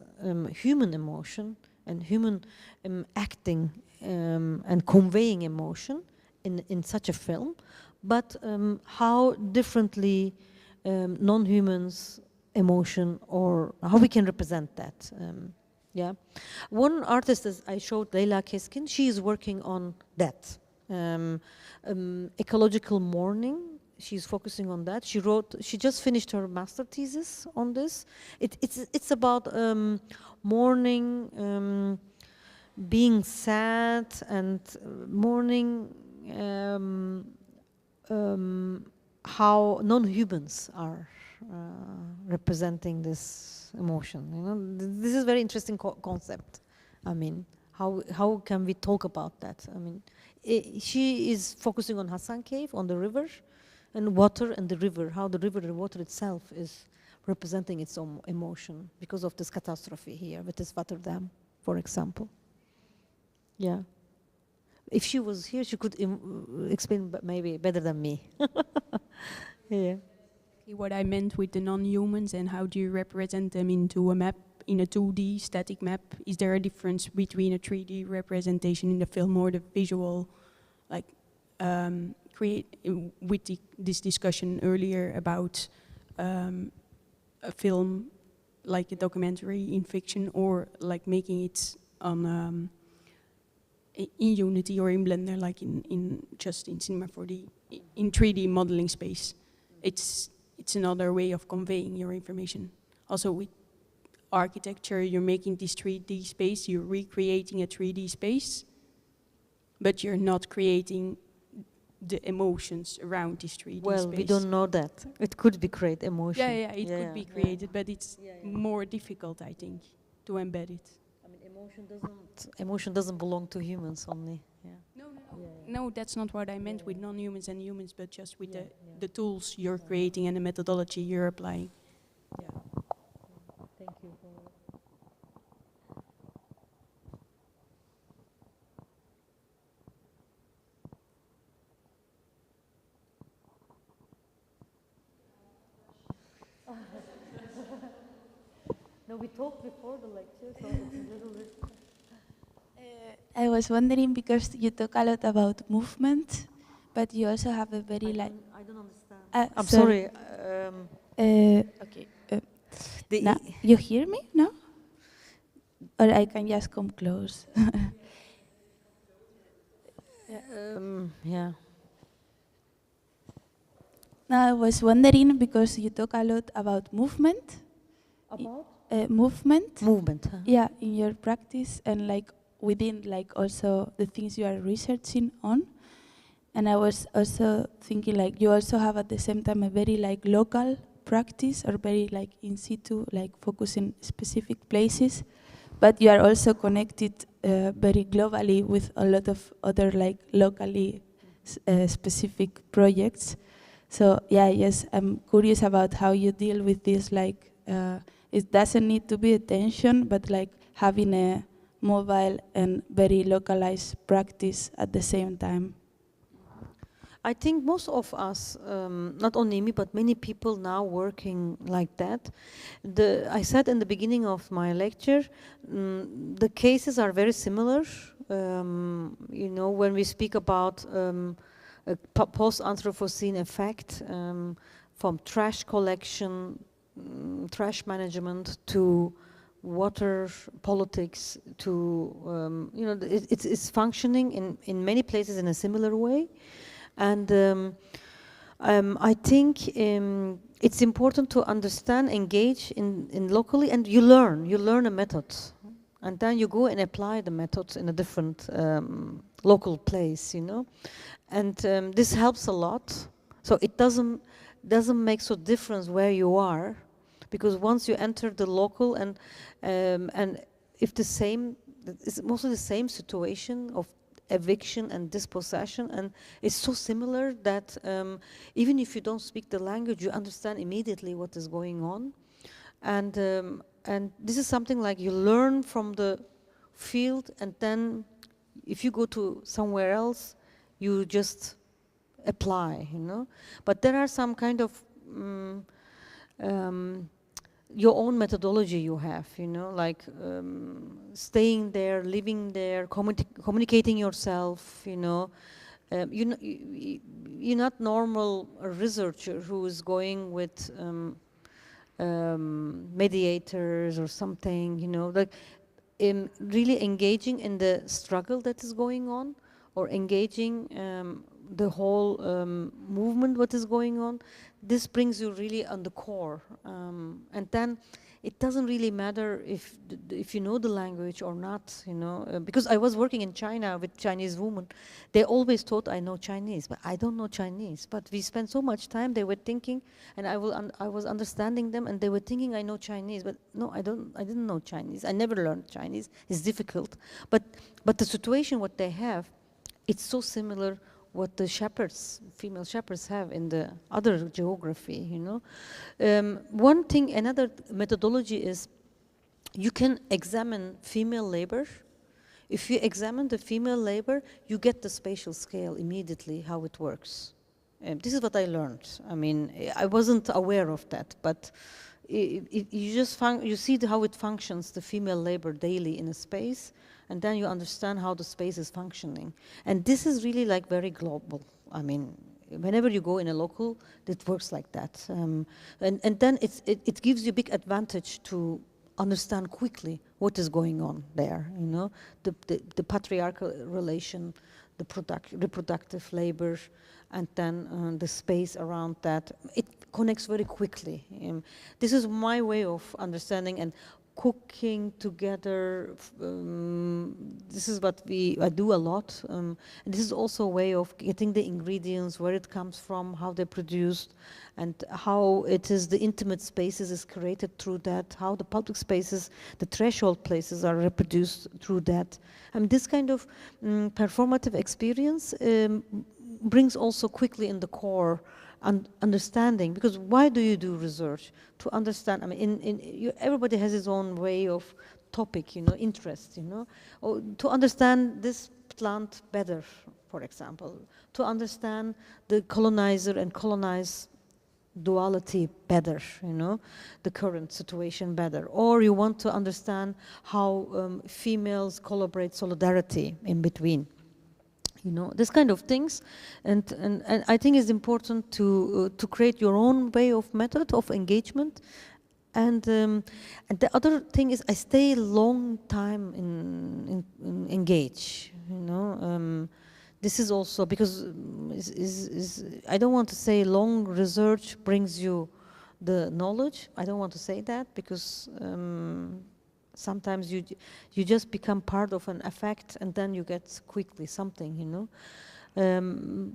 human emotion and human acting and conveying emotion in such a film, but how differently non-humans emotion, or how we can represent that. Yeah, one artist, as I showed, Leila Keskin, she is working on that. Ecological Mourning, she's focusing on that. She just finished her master thesis on this. It's about mourning, being sad, and mourning how non-humans are representing this emotion. You know, this is very interesting concept. I mean, how can we talk about that? I mean, she is focusing on Hassan Cave, on the river, and water and the river, how the river and water itself is representing its own emotion because of this catastrophe here with this water dam, for example. Yeah. If she was here, she could explain maybe better than me. Yeah. What I meant with the non-humans and how do you represent them into a map, in a 2D static map? Is there a difference between a 3D representation in the film or the visual, like with this discussion earlier about a film like a documentary in fiction, or like making it on in Unity or in Blender, like in Cinema 4D, in 3D modeling space. It's another way of conveying your information. Also with architecture, you're making this 3D space, you're recreating a 3D space, but you're not creating the emotions around this 3D space. Well, we don't know that. It could be create emotion. Yeah, it could be created, but it's more difficult, I think, to embed it. I mean, emotion doesn't belong to humans only. Yeah. No, that's not what I meant with non-humans and humans, but just with the tools you're creating and the methodology you're applying. Yeah. Thank you. No, we talked before the lecture, so it's a little bit. I was wondering, because you talk a lot about movement, but you also have a very I don't understand. I'm sorry. sorry. Okay. Now, you hear me? No? Or I can just come close. Yeah. Now, I was wondering, because you talk a lot about movement. About? Movement. Movement. Huh? Yeah, in your practice, and like within, like also the things you are researching on. And I was also thinking, like, you also have at the same time a very like local practice, or very like in situ, like focusing specific places, but you are also connected very globally with a lot of other like locally specific projects. So yeah, yes, I'm curious about how you deal with this, like it doesn't need to be a tension, but like having a mobile and very localized practice at the same time. I think most of us, not only me, but many people now working like that. I said in the beginning of my lecture, the cases are very similar. You know, when we speak about a post-Anthropocene effect, from trash collection, trash management to water politics to, you know, it's functioning in many places in a similar way. And I think it's important to understand, engage in locally, and you learn a method. And then you go and apply the methods in a different local place, you know. And this helps a lot. So it doesn't make so difference where you are, because once you enter the local and if it's mostly the same situation of eviction and dispossession, and it's so similar that even if you don't speak the language, you understand immediately what is going on. And this is something like you learn from the field, and then if you go to somewhere else, you just apply, you know. But there are some kind of your own methodology you have, you know, like staying there, living there, communicating yourself, you know. You're not normal researcher who is going with mediators or something, you know, like really engaging in the struggle that is going on, or engaging the whole movement what is going on. This brings you really on the core, and then it doesn't really matter if you know the language or not, you know, because I was working in China with Chinese women. They always thought I know Chinese, but I don't know Chinese. But we spent so much time, they were thinking, and I was understanding them, and they were thinking I know Chinese, but no, I didn't know Chinese. I never learned Chinese. It's difficult. But the situation what they have, it's so similar what the shepherds, female shepherds have in the other geography, you know. One thing, another methodology is you can examine female labor. If you examine the female labor, you get the spatial scale immediately, how it works. This is what I learned. I mean, I wasn't aware of that, but you see how it functions, the female labor daily in a space, and then you understand how the space is functioning. And this is really like very global. I mean, whenever you go in a local, it works like that. And then it gives you a big advantage to understand quickly what is going on there, you know, the patriarchal relation, the reproductive labor, and then the space around that. It connects very quickly. This is my way of understanding and cooking together. This is what I do a lot. And this is also a way of getting the ingredients, where it comes from, how they're produced, and how it is the intimate spaces is created through that, how the public spaces, the threshold places are reproduced through that. And this kind of performative experience brings also quickly in the core understanding, because why do you do research? To understand. I mean, everybody has his own way of topic, you know, interest, you know, or to understand this plant better, for example, to understand the colonizer and colonized duality better, you know, the current situation better, or you want to understand how females collaborate solidarity in between. You know, this kind of things, and I think it's important to create your own way of method of engagement, and the other thing is I stay a long time in engage. You know, this is also because I don't want to say long research brings you the knowledge. I don't want to say that, because sometimes you just become part of an effect, and then you get quickly something, you know.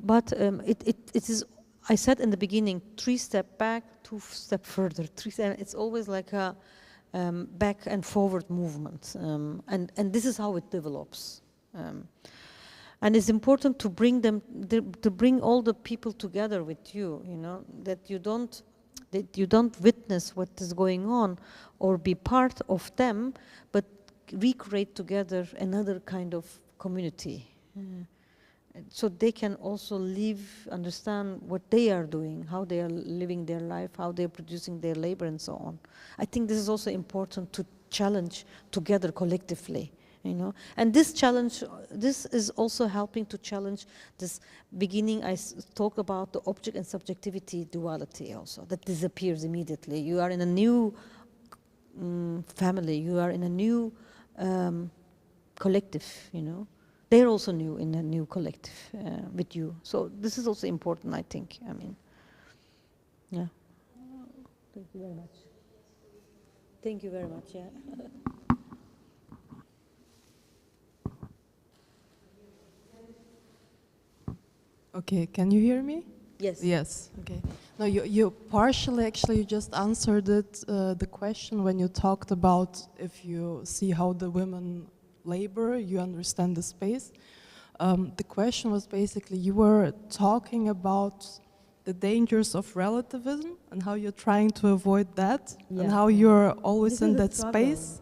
But it is, I said in the beginning, 3 steps back, 2 steps further. It's always like a back and forward movement, and this is how it develops. And it's important to bring them, to bring all the people together with you, you know, that you don't witness what is going on or be part of them, but recreate together another kind of community. so they can also live, understand what they are doing, how they are living their life, how they're producing their labor and so on. I think this is also important to challenge together collectively, you know. And this challenge, this is also helping to challenge this beginning. I talk about the object and subjectivity duality also, that disappears immediately. You are in a new family, you are in a new collective, you know. They're also new in a new collective with you. So this is also important, I think. I mean, yeah. Thank you very much. Thank you very much, yeah. Okay, can you hear me? Yes. Yes, okay. No, you partially actually you just answered it, the question when you talked about if you see how the women labor, you understand the space. The question was basically, you were talking about the dangers of relativism and how you're trying to avoid that, and how you're always in that space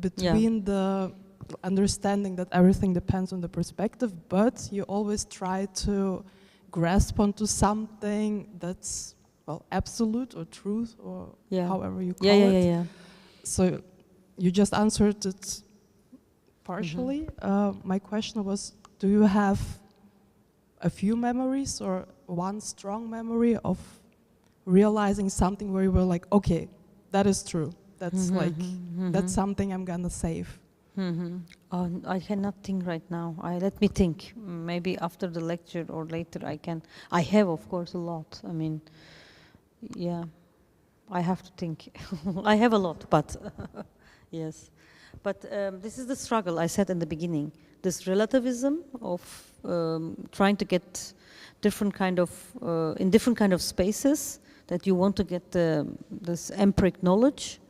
between the understanding that everything depends on the perspective, but you always try to grasp onto something that's, well, absolute or truth, or however you call it. So you just answered it partially. My question was, do you have a few memories or one strong memory of realizing something where you were like, okay, that is true. That's that's something I'm gonna save. Oh, I cannot think right now. Let me think. Maybe after the lecture or later I can. I have, of course, a lot. I mean, yeah, I have to think. I have a lot, but yes. But this is the struggle I said in the beginning. This relativism of trying to get different kind of, in different kind of spaces, that you want to get this empiric knowledge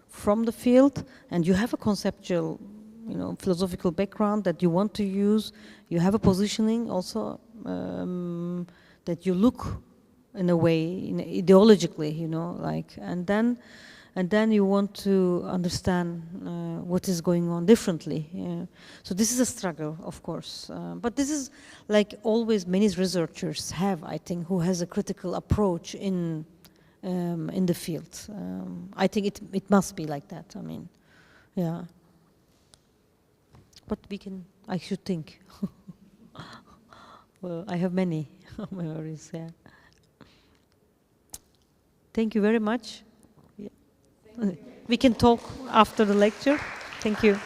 from the field, and you have a conceptual, you know, philosophical background that you want to use. You have a positioning also that you look in a way, ideologically, you know, like, and then you want to understand what is going on differently. So this is a struggle, of course, but this is like always many researchers have, I think, who has a critical approach in the field. I think it must be like that. I mean, yeah. But I should think. Well, I have many memories, yeah. Thank you very much. Yeah. We can talk after the lecture. Thank you.